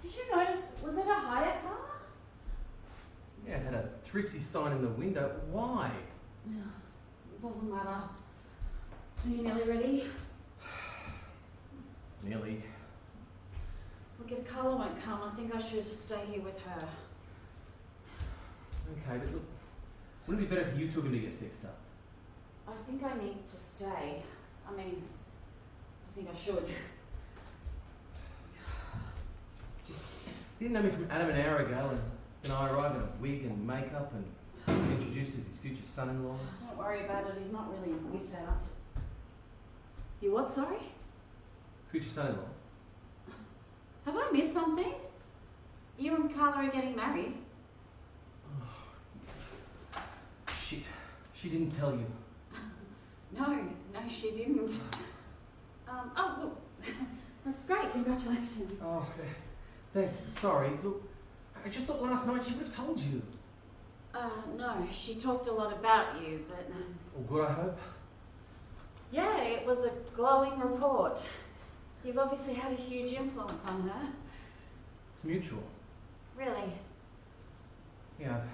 Did you notice, was that a hire car? Yeah, it had a thrifty sign in the window. Why? It doesn't matter. Are you nearly ready? Nearly. Look, if Carla won't come, I think I should stay here with her. Okay, but look, wouldn't it be better if you took him to get fixed up? I think I need to stay. I mean, I think I should. It's just, he didn't know me from Adam an hour ago, and then I arrived in a wig and makeup and introduced as his future son-in-law. Don't worry about it, he's not really without. You what, sorry? Future son-in-law? Have I missed something? You and Carla are getting married? Shit, she didn't tell you. No, she didn't. Oh, look, that's great, congratulations. Oh, thanks, sorry. Look, I just thought last night she would have told you. No, she talked a lot about you, but All good, I hope? yeah, it was a glowing report. You've obviously had a huge influence on her. It's mutual. Really? Yeah, I've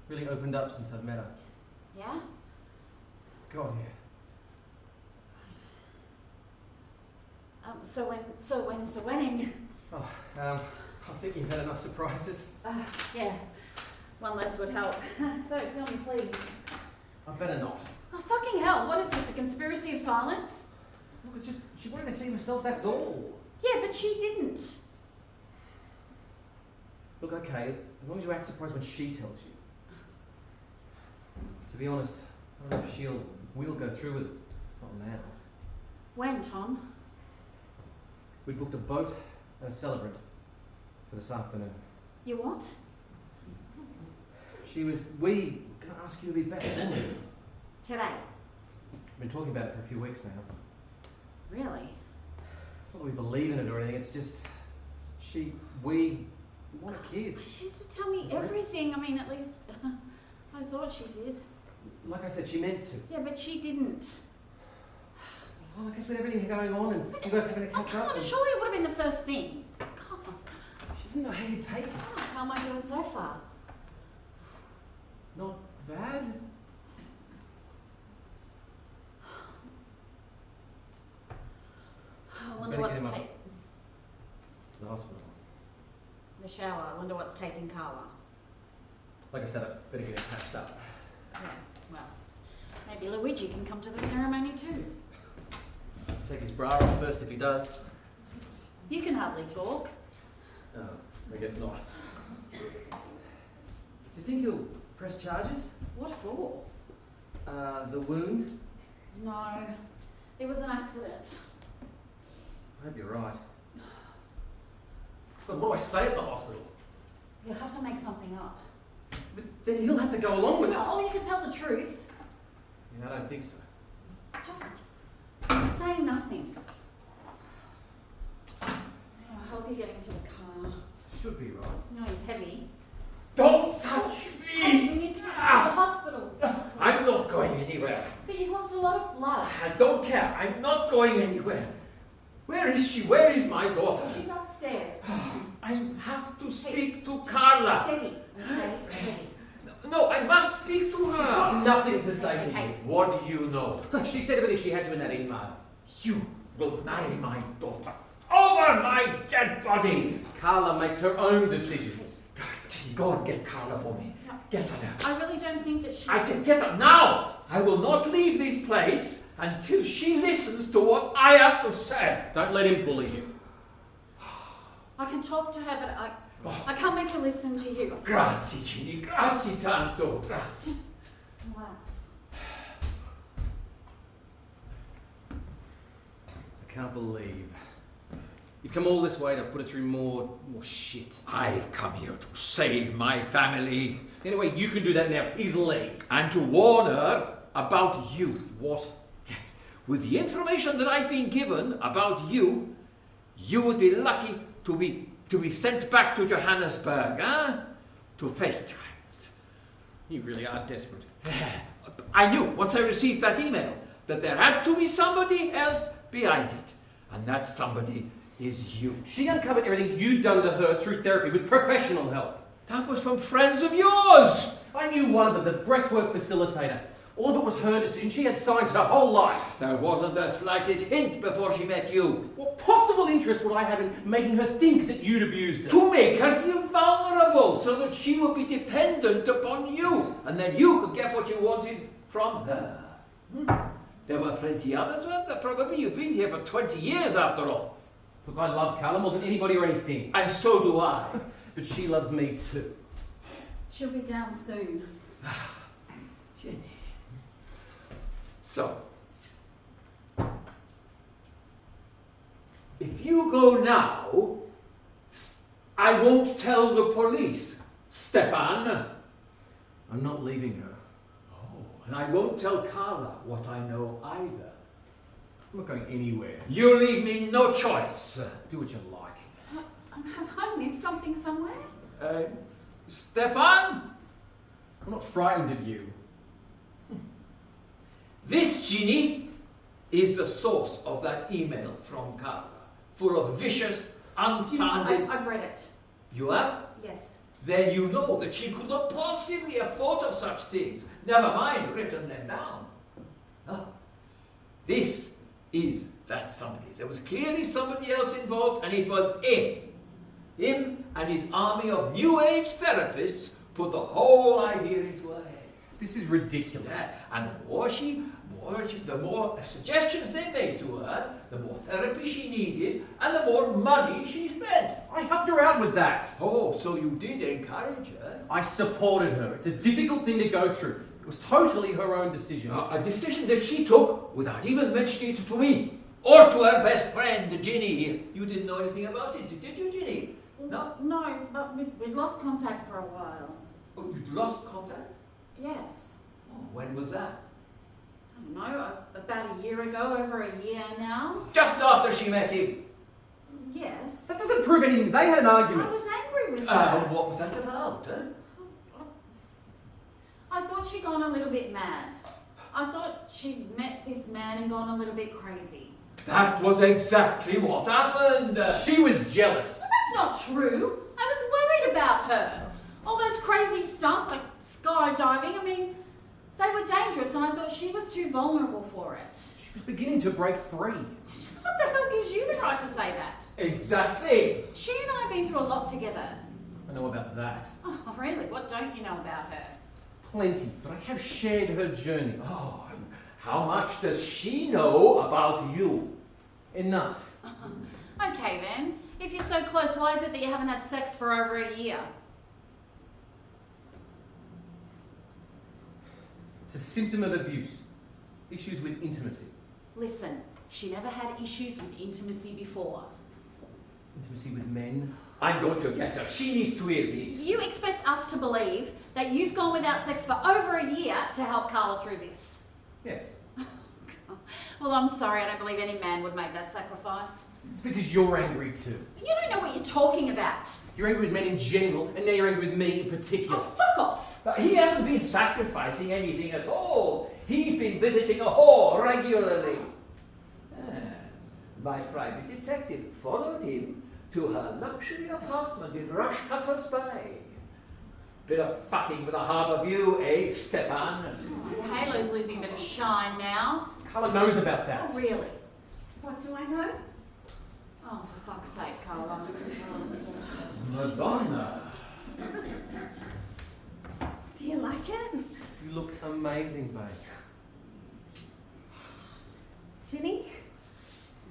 really opened up since I've met her. Yeah? God, yeah. So when's the wedding? Oh, I think you've had enough surprises. Yeah, one less would help. So, tell me, please. I better not. Oh, fucking hell, what is this, a conspiracy of silence? Look, it's just, she wanted to tell you herself, that's all. Yeah, but she didn't. Look, okay, as long as you act surprised when she tells you. To be honest, I don't know if we'll go through with it. Not now. When, Tom? We booked a boat and a celebrant for this afternoon. You what? We gonna ask you to be better, didn't we? Today? We've been talking about it for a few weeks now. Really? It's not that we believe in it or anything, it's just, we want a kid. She used to tell me everything. I mean, at least I thought she did. Like I said, she meant to. Yeah, but she didn't. Well, I guess with everything going on and you guys having to catch Come up. on, surely it would have been the first thing. Come on. She didn't know how you'd take it. How am I doing so far? Not bad. I wonder Better what's get him up. taking To the hospital. the shower. I wonder what's taking Carla. Like I said, I better get him patched up. Yeah, well, maybe Luigi can come to the ceremony too. Take his bra off first if he does. You can hardly talk. No, I guess not. Do you think he'll press charges? What for? The wound? No, it was an accident. I hope you're right. But what do I say at the hospital? You'll have to make something up. But then he'll have to go along with it. Or you can tell the truth. Yeah, I don't think so. Just say nothing. Yeah, I hope you get him to the car. Should be right. No, he's heavy. Don't touch Hey, me! you need to get him to the hospital. I'm not going anywhere. But you've lost a lot of blood. I don't care. I'm not going anywhere. Where is she? Where is my daughter? She's upstairs. I have to speak to Carla. Steady. Okay, steady. No, I must speak to her. Got nothing to say to you. Hey. What do you know? She said everything she had to in that email. You will marry my daughter over my dead body. Carla makes her own decisions. Go and get Carla for me. Get her there. I really don't think that she... I said get her now. I will not leave this place until she listens to what I have to say. Don't let him bully you. I can talk to her, but I can't make her listen to you. Grazie, Ginny. Grazie tanto. Grazie. Just relax. I can't believe you've come all this way to put her through more shit. I've come here to save my family. The only way you can do that now is leave. And to warn her about you. What? With the information that I've been given about you, you would be lucky to be sent back to Johannesburg, to face trials. You really are desperate. I knew once I received that email that there had to be somebody else behind it. And that somebody is you. She uncovered everything you'd done to her through therapy with professional help. That was from friends of yours. I knew one of them, the breathwork facilitator. All of it was her decision. She had signs her whole life. There wasn't the slightest hint before she met you. What possible interest would I have in making her think that you'd abused her? To make her feel vulnerable so that she would be dependent upon you. And then you could get what you wanted from her. There were plenty others, weren't there? Probably you've been here for 20 years after all. Look, I love Carla more than anybody or anything. And so do I. But she loves me too. She'll be down soon. Jenny. So, if you go now, I won't tell the police, Stefan. I'm not leaving her. Oh, and I won't tell Carla what I know either. I'm not going anywhere. You leave me no choice. Do what you like. Have I missed something somewhere? Stefan? I'm not frightened of you. This, Ginny, is the source of that email from Carla, full of vicious, unfounded... I've read it. You have? Yes. Then you know that she could not possibly have thought of such things, never mind written them down. This is that somebody. There was clearly somebody else involved, and it was him. Him and his army of New Age therapists put the whole idea into her head. This is ridiculous. Yeah, and the more suggestions they made to her, the more therapy she needed, and the more money she spent. I helped her out with that. Oh, so you did encourage her? I supported her. It's a difficult thing to go through. It was totally her own decision. A decision that she took without even mentioning it to me, or to her best friend, Ginny. You didn't know anything about it, did you, Ginny? No? No, but we'd lost contact for a while. Oh, you lost contact? Yes. Oh, when was that? I don't know, about a year ago, over a year now. Just after she met him. Yes. That doesn't prove anything. They had an I argument. was angry with her. What was that about, huh? I thought she'd gone a little bit mad. I thought she'd met this man and gone a little bit crazy. That was exactly what happened. She was jealous. That's not true. I was worried about her. All those crazy stunts like skydiving, I mean, they were dangerous and I thought she was too vulnerable for it. She was beginning to break free. Just what the hell gives you the right to say that? Exactly. She and I have been through a lot together. I know about that. Oh, really? What don't you know about her? Plenty, but I have shared her journey. Oh, and how much does she know about you? Enough. Okay then. If you're so close, why is it that you haven't had sex for over a year? It's a symptom of abuse. Issues with intimacy. Listen, she never had issues with intimacy before. Intimacy with men. I'm going to get her. She needs to hear this. You expect us to believe that you've gone without sex for over a year to help Carla through this? Yes. Well, I'm sorry, I don't believe any man would make that sacrifice. It's because you're angry too. You don't know what you're talking about. You're angry with men in general, and now you're angry with me in particular. Oh, fuck off! But he hasn't been sacrificing anything at all. He's been visiting a whore regularly. My private detective followed him to her luxury apartment in Rushcutter's Bay. Bit of fucking with a harbour view, eh, Stefan? Your halo's losing a bit of shine now. Carla knows about that. Oh, really? What do I know? Oh, for fuck's sake, Carla. Madonna. Do you like it? You look amazing, babe. Ginny?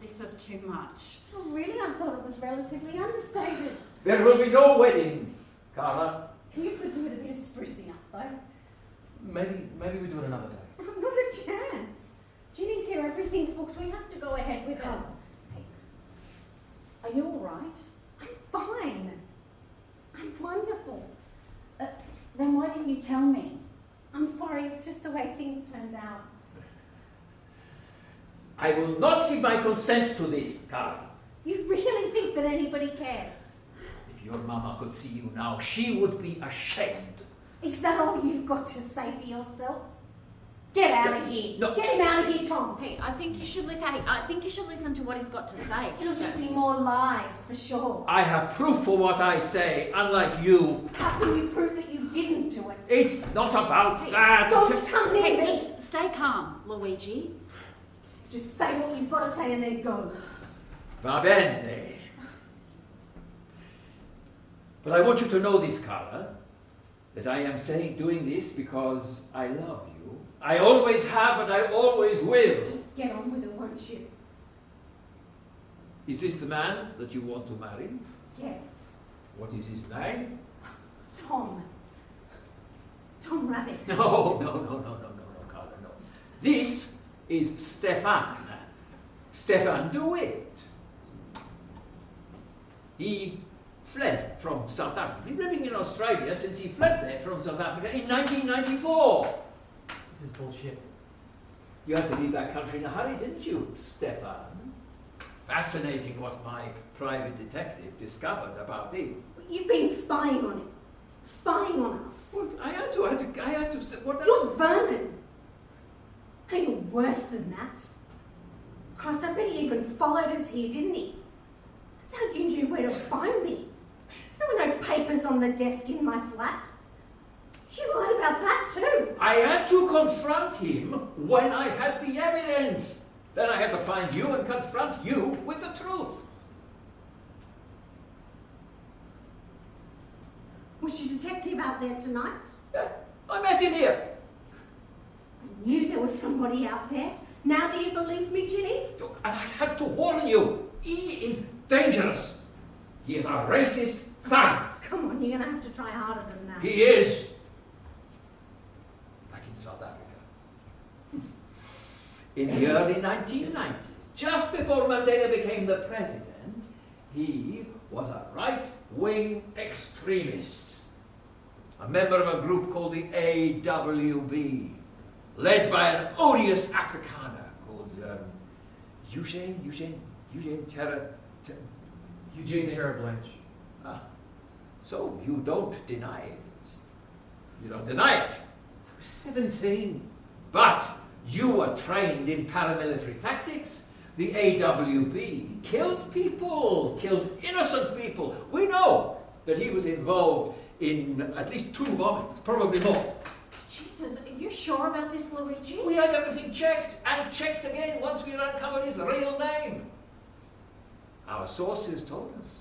This is too much. Oh, really? I thought it was relatively understated. There will be no wedding, Carla. You could do with a bit of sprucing up, though. Maybe we do it another day. Not a chance. Ginny's here, everything's booked. We have to go ahead with her. Hey, are you all right? I'm fine. I'm wonderful. Then why didn't you tell me? I'm sorry, it's just the way things turned out. I will not give my consent to this, Carla. You really think that anybody cares? If your mama could see you now, she would be ashamed. Is that all you've got to say for yourself? Get out of here. No. Get him out of here, Tom. Hey, I think you should listen. Hey, I think you should listen to what he's got to say. It'll just be first. more lies, for sure. I have proof for what I say, unlike you. How can you prove that you didn't do it? It's not about Hey, that. Don't come near Hey, me. just stay calm, Luigi. Just say what you've got to say and then go. Va bene. But I want you to know this, Carla, that I am doing this because I love you. I always have and I always will. Just get on with it, won't you? Is this the man that you want to marry? Yes. What is his name? Tom. Tom Rabbit. No, Carla, no. This is Stefan. Stefan DeWitt. He fled from South Africa. He's been living in Australia since he fled there from South Africa in 1994. This is bullshit. You had to leave that country in a hurry, didn't you, Stefan? Fascinating what my private detective discovered about him. You've been spying on him. Spying on us. Well, I had to. What? You're vermin. Hey, you're worse than that. Christ, I bet he even followed us here, didn't he? That's how you knew where to find me. There were no papers on the desk in my flat. You lied about that too. I had to confront him when I had the evidence. Then I had to find you and confront you with the truth. Was your detective out there tonight? Yeah, I met him here. I knew there was somebody out there. Now do you believe me, Ginny? I had to warn you. He is dangerous. He is a racist thug. Come on, you're going to have to try harder than that. He is. Back in South Africa. In the early 1990s, just before Mandela became the president, he was a right-wing extremist. A member of a group called the AWB, led by an odious Afrikaner called Eugene Terra Blanche. Ah, so you don't deny it. You don't deny it. I was 17. But you were trained in paramilitary tactics. The AWB killed people, killed innocent people. We know that he was involved in at least 2 bombings, probably more. Jesus, are you sure about this, Luigi? We had everything checked and checked again once we uncovered his real name. Our sources told us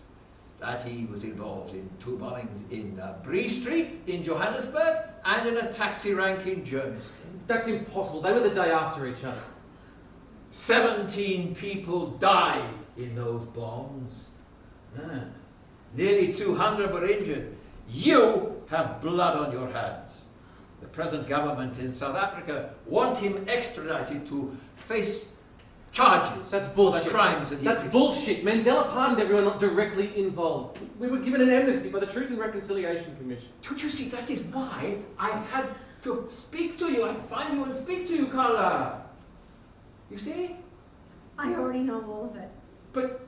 that he was involved in 2 bombings in Bree Street in Johannesburg and in a taxi rank in Germiston. That's impossible. They were the day after each other. 17 people died in those bombs. Nearly 200 were injured. You have blood on your hands. The present government in South Africa want him extradited to face charges That's for bullshit. the crimes that he That's committed. bullshit. Mandela pardoned everyone not directly involved. We were given an amnesty by the Truth and Reconciliation Commission. Don't you see, that is why I had to speak to you. I had to find you and speak to you, Carla. You see? I already know all of it. But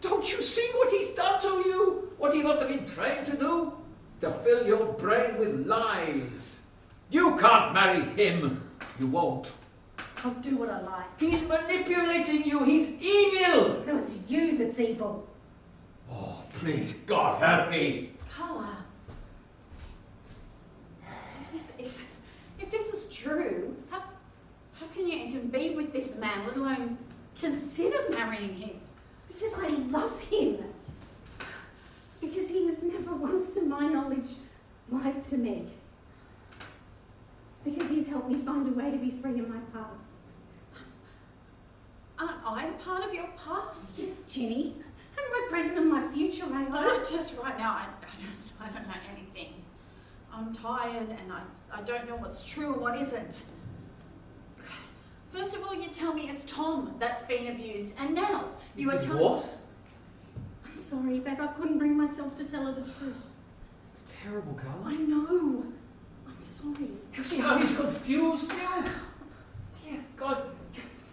don't you see what he's done to you? What he must have been trained to do? To fill your brain with lies. You can't marry him. You won't. I'll do what I like. He's manipulating you. He's evil. No, it's you that's evil. Oh, please, God help me. Carla, if this is true, how can you even be with this man, let alone consider marrying him? Because I love him. Because he has never once, to my knowledge, lied to me. Because he's helped me find a way to be free in my past. Aren't I a part of your past? Yes, Ginny. And my present and my future, I No, hope. just right now, I don't know anything. I'm tired and I don't know what's true and what isn't. First of all, you tell me it's Tom that's been abused, and now you are telling What? I'm sorry, babe. I couldn't bring myself to tell her the truth. It's terrible, Carla. I know. I'm sorry. You see how he's confused you? Dear God,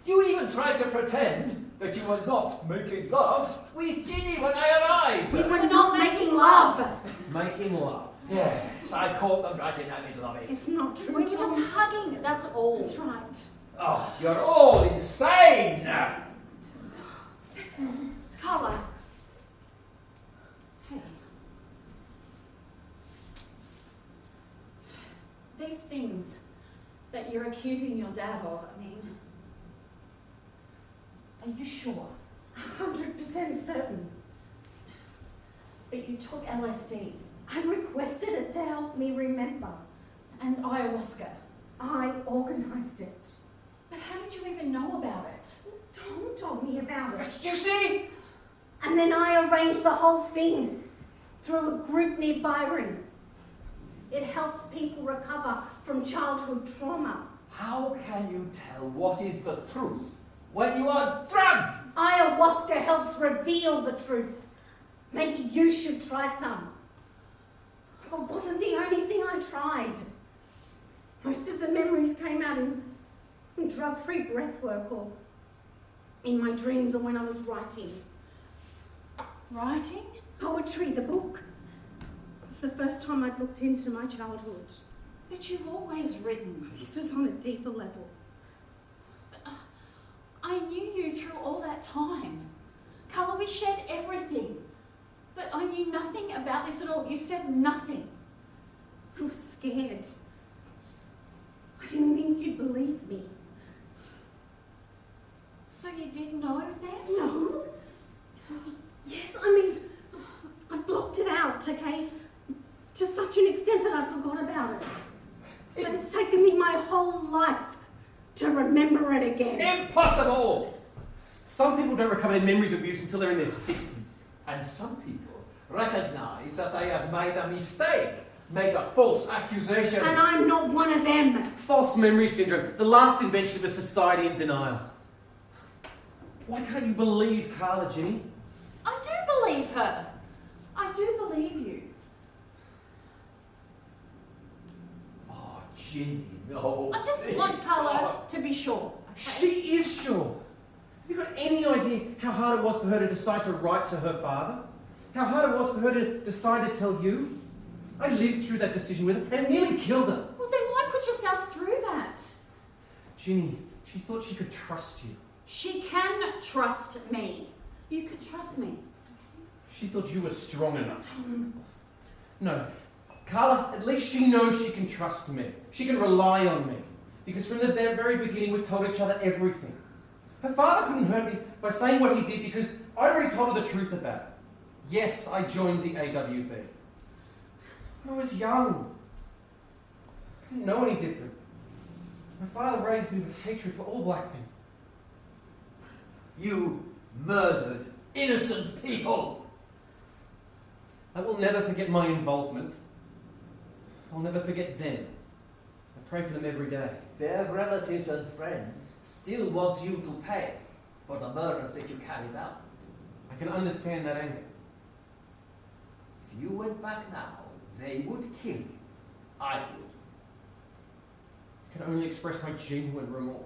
you even tried to pretend that you were not making love with Ginny when I arrived. We were not making love. Making love. Yes, I caught them right in the middle of it. It's not true. we were just Tom. hugging, that's all. That's right. Oh, you're all insane! Stefan. Carla. Hey. These things that you're accusing your dad of, I mean, are you sure? 100% certain. But you took LSD I requested it to help me remember. and ayahuasca. I organised it. But how did you even know about it? Tom told me about it. You see? And then I arranged the whole thing through a group near Byron. It helps people recover from childhood trauma. How can you tell what is the truth when you are drugged? Ayahuasca helps reveal the truth. Maybe you should try some. It wasn't the only thing I tried. Most of the memories came out in drug-free breathwork or in my dreams or when I was writing. Writing? Poetry, the book. It's the first time I'd looked into my childhood. But you've always written. This was on a deeper level. I knew you through all that time. Carla, we shared everything. But I knew nothing about this at all. You said nothing. I was scared. I didn't think you'd believe me. So you did know then? No. Yes, I mean, I've blocked it out, okay? To such an extent that I forgot about it. But it's taken me my whole life to remember it again. Impossible! Some people don't recover their memories of abuse until they're in their 60s. And some people recognize that they have made a mistake, made a false accusation. And I'm not one of them. False memory syndrome, the last invention of a society in denial. Why can't you believe Carla, Ginny? I do believe her. I do believe you. Oh, Ginny, no. I just please, want Carla God. to be sure. Okay? She is sure. Have you got any idea how hard it was for her to decide to write to her father? How hard it was for her to decide to tell you? I lived through that decision with her and nearly killed her. Well, then why put yourself through that? Ginny, she thought she could trust you. She can trust me. You can trust me. She thought you were strong enough. No. Carla, at least she knows she can trust me. She can rely on me. Because from the very beginning, we've told each other everything. Her father couldn't hurt me by saying what he did because I'd already told her the truth about it. Yes, I joined the AWB. I was young. I didn't know any different. My father raised me with hatred for all black men. You murdered innocent people. I will never forget my involvement. I'll never forget them. I pray for them every day. Their relatives and friends still want you to pay for the murders that you carried out. I can understand that anger. If you went back now, they would kill you. I would. I can only express my genuine remorse.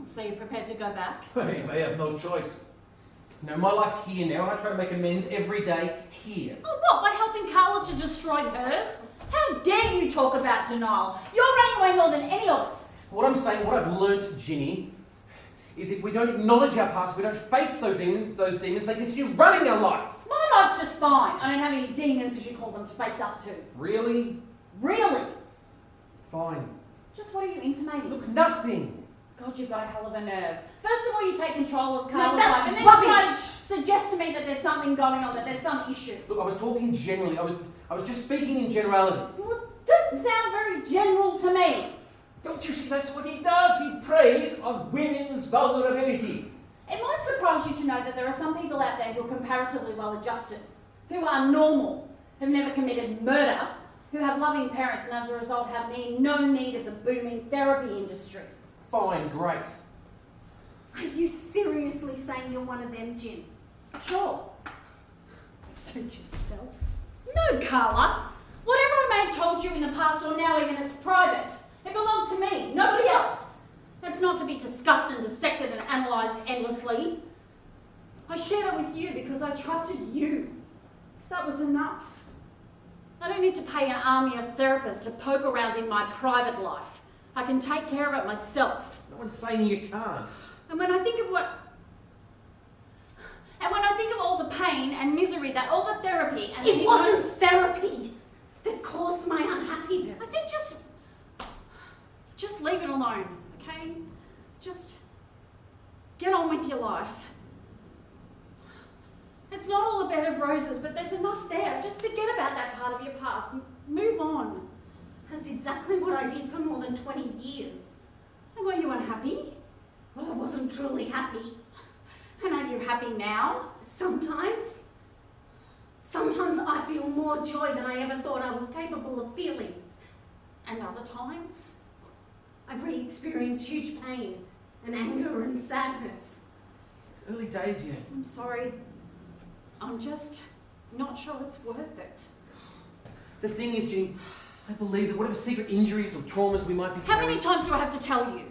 So you're prepared to go back? You may have no choice. No, my life's here now, and I try to make amends every day here. Oh, what? By helping Carla to destroy hers? How dare you talk about denial? You're running away more than any of us. What I'm saying, what I've learnt, Ginny, is if we don't acknowledge our past, if we don't face those demons, they continue running our life. My life's just fine. I don't have any demons, as you call them, to face up to. Really? Really? Fine. Just what are you intimating? Look, nothing. God, you've got a hell of a nerve. First of all, you take control of Carla's that's life, and then rubbish. you try to suggest to me that there's something going on, that there's some issue. Look, I was talking generally. I was just speaking in generalities. Well, it doesn't sound very general to me. Don't you see that's what he does? He preys on women's vulnerability. It might surprise you to know that there are some people out there who are comparatively well adjusted, who are normal, who've never committed murder, who have loving parents and as a result have no need of the booming therapy industry. Fine, great. Are you seriously saying you're one of them, Jin? Sure. Suit yourself. No, Carla. Whatever I may have told you in the past or now even, it's private. It belongs to me, nobody else. It's not to be discussed and dissected and analysed endlessly. I shared it with you because I trusted you. That was enough. I don't need to pay an army of therapists to poke around in my private life. I can take care of it myself. No one's saying you can't. And when I think of all the pain and misery that all the therapy and It wasn't therapy that caused my unhappiness. I think just leave it alone, okay? Just get on with your life. It's not all a bed of roses, but there's enough there. Just forget about that part of your past. Move on. That's exactly what I did for more than 20 years. And were you unhappy? Well, I wasn't truly happy. And are you happy now? Sometimes. Sometimes I feel more joy than I ever thought I was capable of feeling. And other times? I've re-experienced huge pain and anger and sadness. It's early days yet. I'm sorry. I'm just not sure it's worth it. The thing is, Ginny, I believe that whatever secret injuries or traumas we might be How carrying, many times do I have to tell you?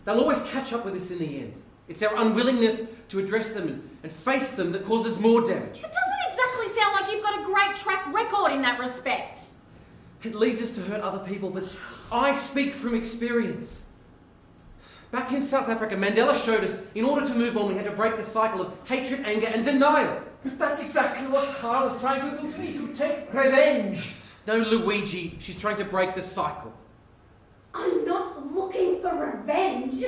they'll always catch up with us in the end. It's our unwillingness to address them and face them that causes more damage. It doesn't exactly sound like you've got a great track record in that respect. It leads us to hurt other people, but I speak from experience. Back in South Africa, Mandela showed us in order to move on, we had to break the cycle of hatred, anger, and denial. But that's exactly what Carla's trying to do to me, to take revenge. No, Luigi, she's trying to break the cycle. I'm not looking for revenge.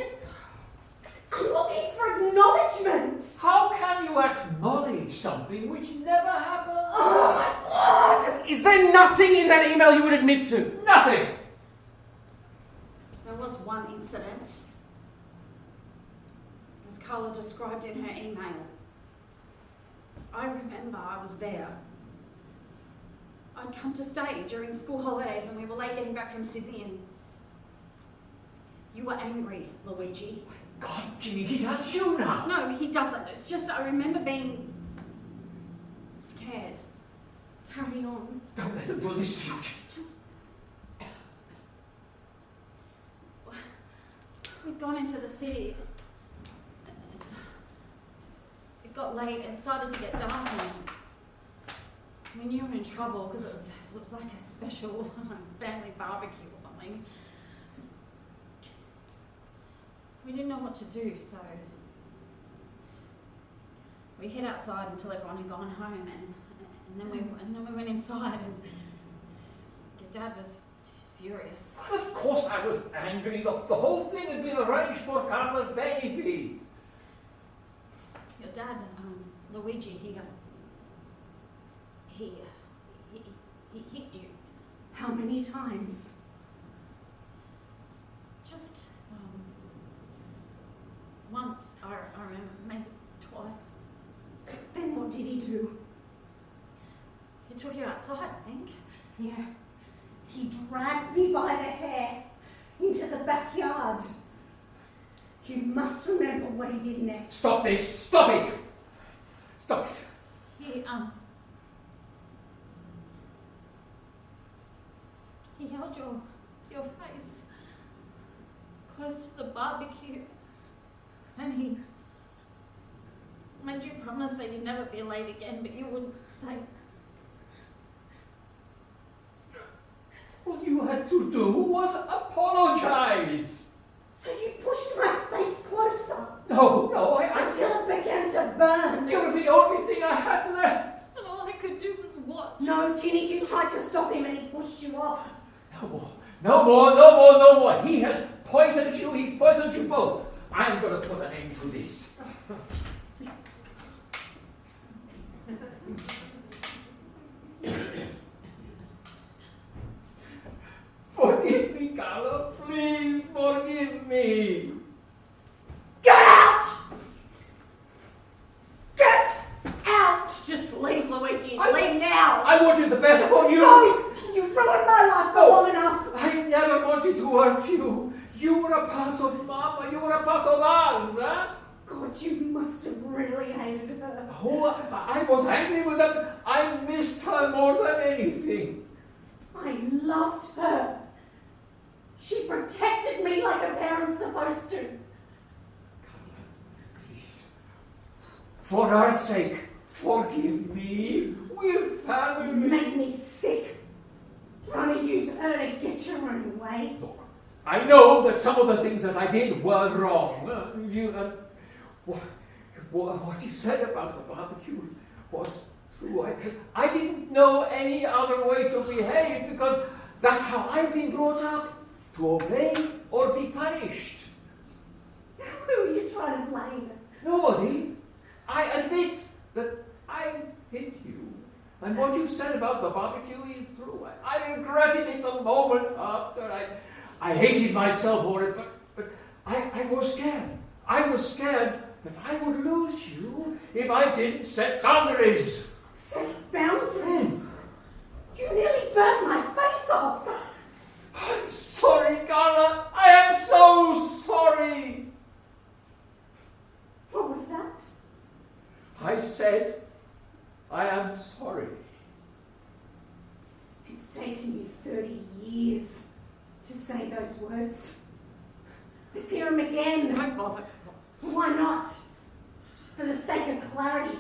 I'm looking for acknowledgement. How can you acknowledge something which never happened? Oh my God! Is there nothing in that email you would admit to? Nothing! There was one incident, as Carla described in her email. I remember I was there. I'd come to stay during school holidays and we were late getting back from Sydney and you were angry, Luigi. God, Ginny, he has you now. No, he doesn't. It's just I remember being scared. Carry on. Don't let him do this to you. Just... We'd gone into the city. It got late and started to get dark and we knew we were in trouble because it was like a special family barbecue or something. We didn't know what to do, so we hid outside until everyone had gone home and then we went inside and your dad was furious. Well, of course I was angry. The whole thing had been arranged for Carla's benefit. Your dad, Luigi, he hit you. How many times? Just once, I remember, maybe twice. Then what did he do? He took you outside, I think. Yeah. He dragged me by the hair into the backyard. You must remember what he did next. Stop this! Stop it! Stop it! He held your face close to the barbecue and he made you promise that you'd never be late again, but you wouldn't say. All you had to do was apologize. So you pushed my face closer No, until it began to burn. You were the only thing I had left. And all I could do was watch. No, Ginny, you tried to stop him and he pushed you off. No more. He has poisoned you. He's poisoned you both. I'm going to put an end to this. Forgive me, Carla. Please forgive me. Get out! Get out! Just leave, Luigi. Leave now! I wanted the best for you. No! You ruined my life for long enough! I never wanted to hurt you. You were a part of Mama. You were a part of us, huh? God, you must have really hated her. Oh, I was angry with her. I missed her more than anything. I loved her. She protected me like a parent's supposed to. Carla, please. For our sake, forgive me. We're family. You made me sick. Trying to use her to get your own way. Look, I know that some of the things that I did were wrong. What you said about the barbecue was true. I didn't know any other way to behave because that's how I've been brought up. To obey or be punished. Who are you trying to blame? Nobody. I admit that I hit you. And what you said about the barbecue is true. I regretted it the moment after. I hated myself for it, but I was scared. I was scared that I would lose you if I didn't set boundaries. Set boundaries? You nearly burnt my face off. I'm sorry, Carla. I am so sorry. What was that? I said, I am sorry. It's taken you 30 years to say those words. Let's hear them again. Don't bother. Why not? For the sake of clarity,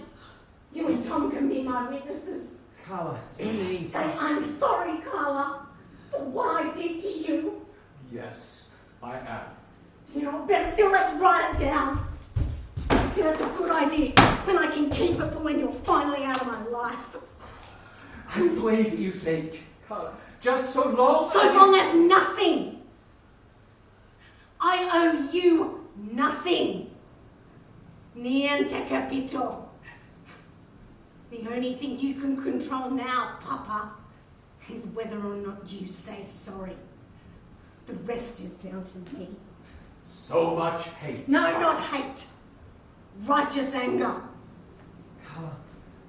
you and Tom can be my witnesses. Carla, there's no need. Say, I'm sorry, Carla, for what I did to you. Yes, I am. You know, better still, let's write it down. Yeah, that's a good idea, and I can keep it for when you're finally out of my life. I will do anything you say, Carla. Just so long So long as nothing. I owe you nothing. Niente capito. The only thing you can control now, Papa, is whether or not you say sorry. The rest is down to me. So much hate. No, not hate. Righteous anger. Carla,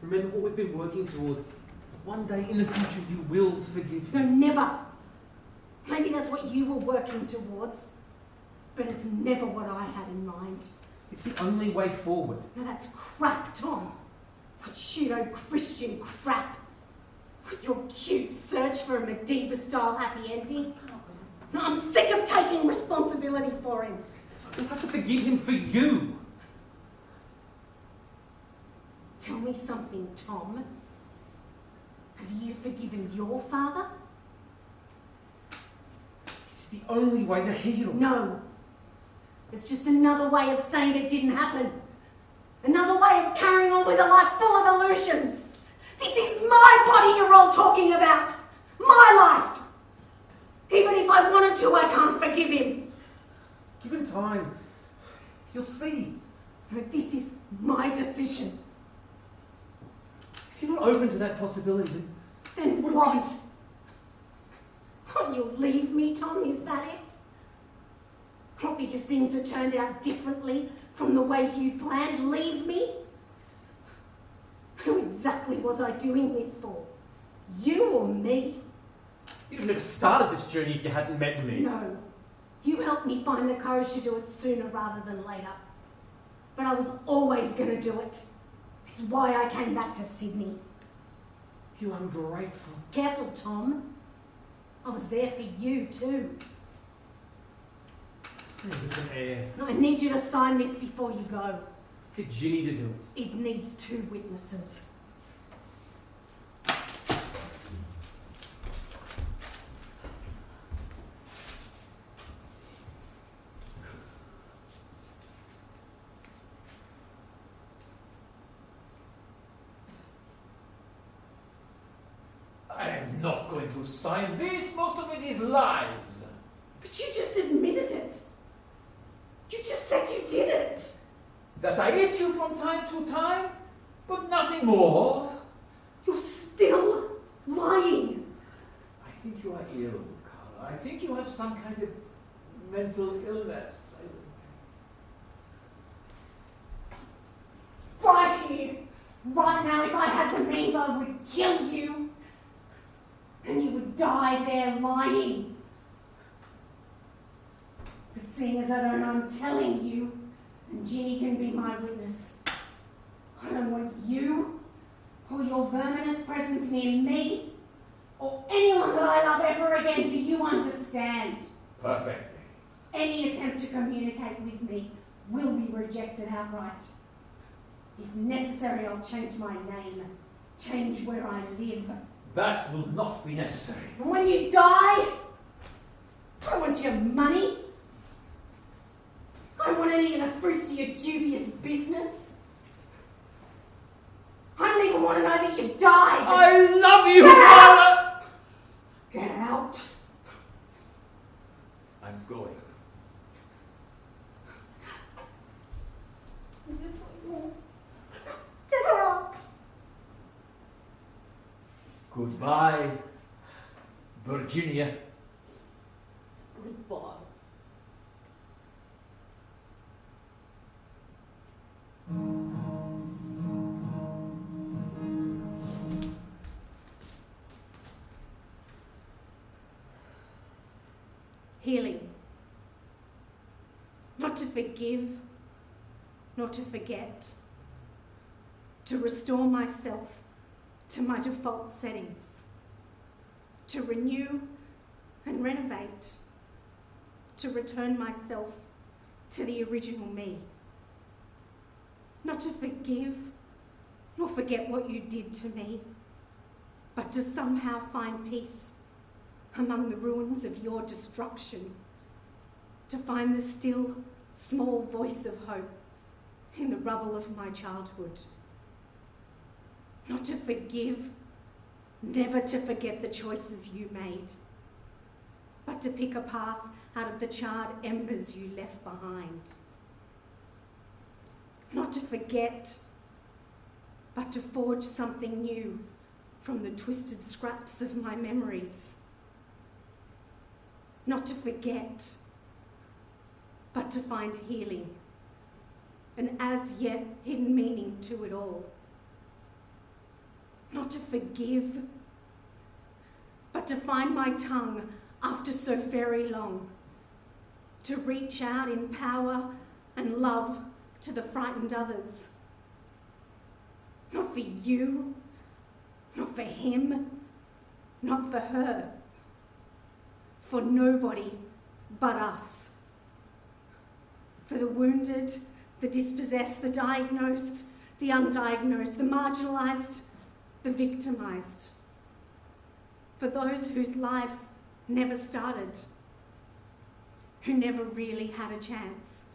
remember what we've been working towards. One day in the future you will forgive No, him. never. Maybe that's what you were working towards, but it's never what I had in mind. It's the only way forward. Now that's crap, Tom. Pseudo-Christian crap. Your cute search for a Medieval-style happy ending. I'm sick of taking responsibility for him. You'll have to forgive him for you. Tell me something, Tom. Have you forgiven your father? It's the only way to heal. No. It's just another way of saying it didn't happen. Another way of carrying on with a life full of illusions. This is my body you're all talking about. My life. Even if I wanted to, I can't forgive him. Give him time. You'll see. But this is my decision. If you're not open to that possibility, then Then what? Oh, you'll leave me, Tom, is that it? Not because things have turned out differently from the way you planned. Leave me? Who exactly was I doing this for? You or me? you'd have never started this journey if you hadn't met me. No. You helped me find the courage to do it sooner rather than later. But I was always going to do it. It's why I came back to Sydney. You ungrateful. Careful, Tom. I was there for you too. It's an air. I need you to sign this before you go. Get Ginny to do it. It needs 2 witnesses. I am not going to sign this. Most of it is lies. But you just admitted it. You just said you did it. That I ate you from time to time, but nothing more. You're still lying. I think you are ill, Carla. I think you have some kind of mental illness. Right here. Right now, if I had the means, I would kill you. And you would die there lying. But seeing as I don't, I'm telling you, and Ginny can be my witness. I don't want you or your verminous presence near me or anyone that I love ever again. Do you understand? Perfectly. Any attempt to communicate with me will be rejected outright. If necessary, I'll change my name, change where I live. That will not be necessary. And when you die, I want your money. I don't want any of the fruits of your dubious business. I don't even want to know that you died. I love you, Get Carla! out! Get out! I'm going. Is this what you want? Get out! Goodbye, Virginia. Goodbye. Healing. Not to forgive, not to forget. To restore myself to my default settings. To renew and renovate. To return myself to the original me. Not to forgive nor forget what you did to me, but to somehow find peace among the ruins of your destruction, to find the still, small voice of hope in the rubble of my childhood. Not to forgive, never to forget the choices you made, but to pick a path out of the charred embers you left behind. Not to forget, but to forge something new from the twisted scraps of my memories. Not to forget, but to find healing, an as yet hidden meaning to it all. Not to forgive, but to find my tongue after so very long, to reach out in power and love to the frightened others. Not for you, not for him, not for her, for nobody but us. For the wounded, the dispossessed, the diagnosed, the undiagnosed, the marginalised, the victimised. For those whose lives never started, who never really had a chance,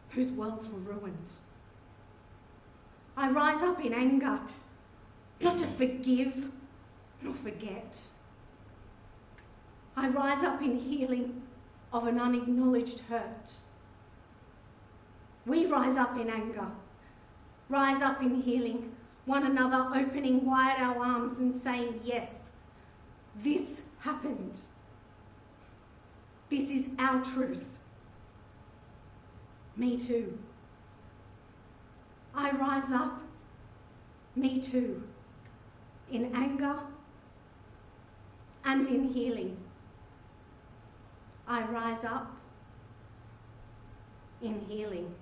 whose worlds were ruined. I rise up in anger, not to forgive nor forget. I rise up in healing of an unacknowledged hurt. We rise up in anger, rise up in healing, one another opening wide our arms and saying, yes, this happened. This is our truth. Me too. I rise up, me too, in anger and in healing. I rise up in healing.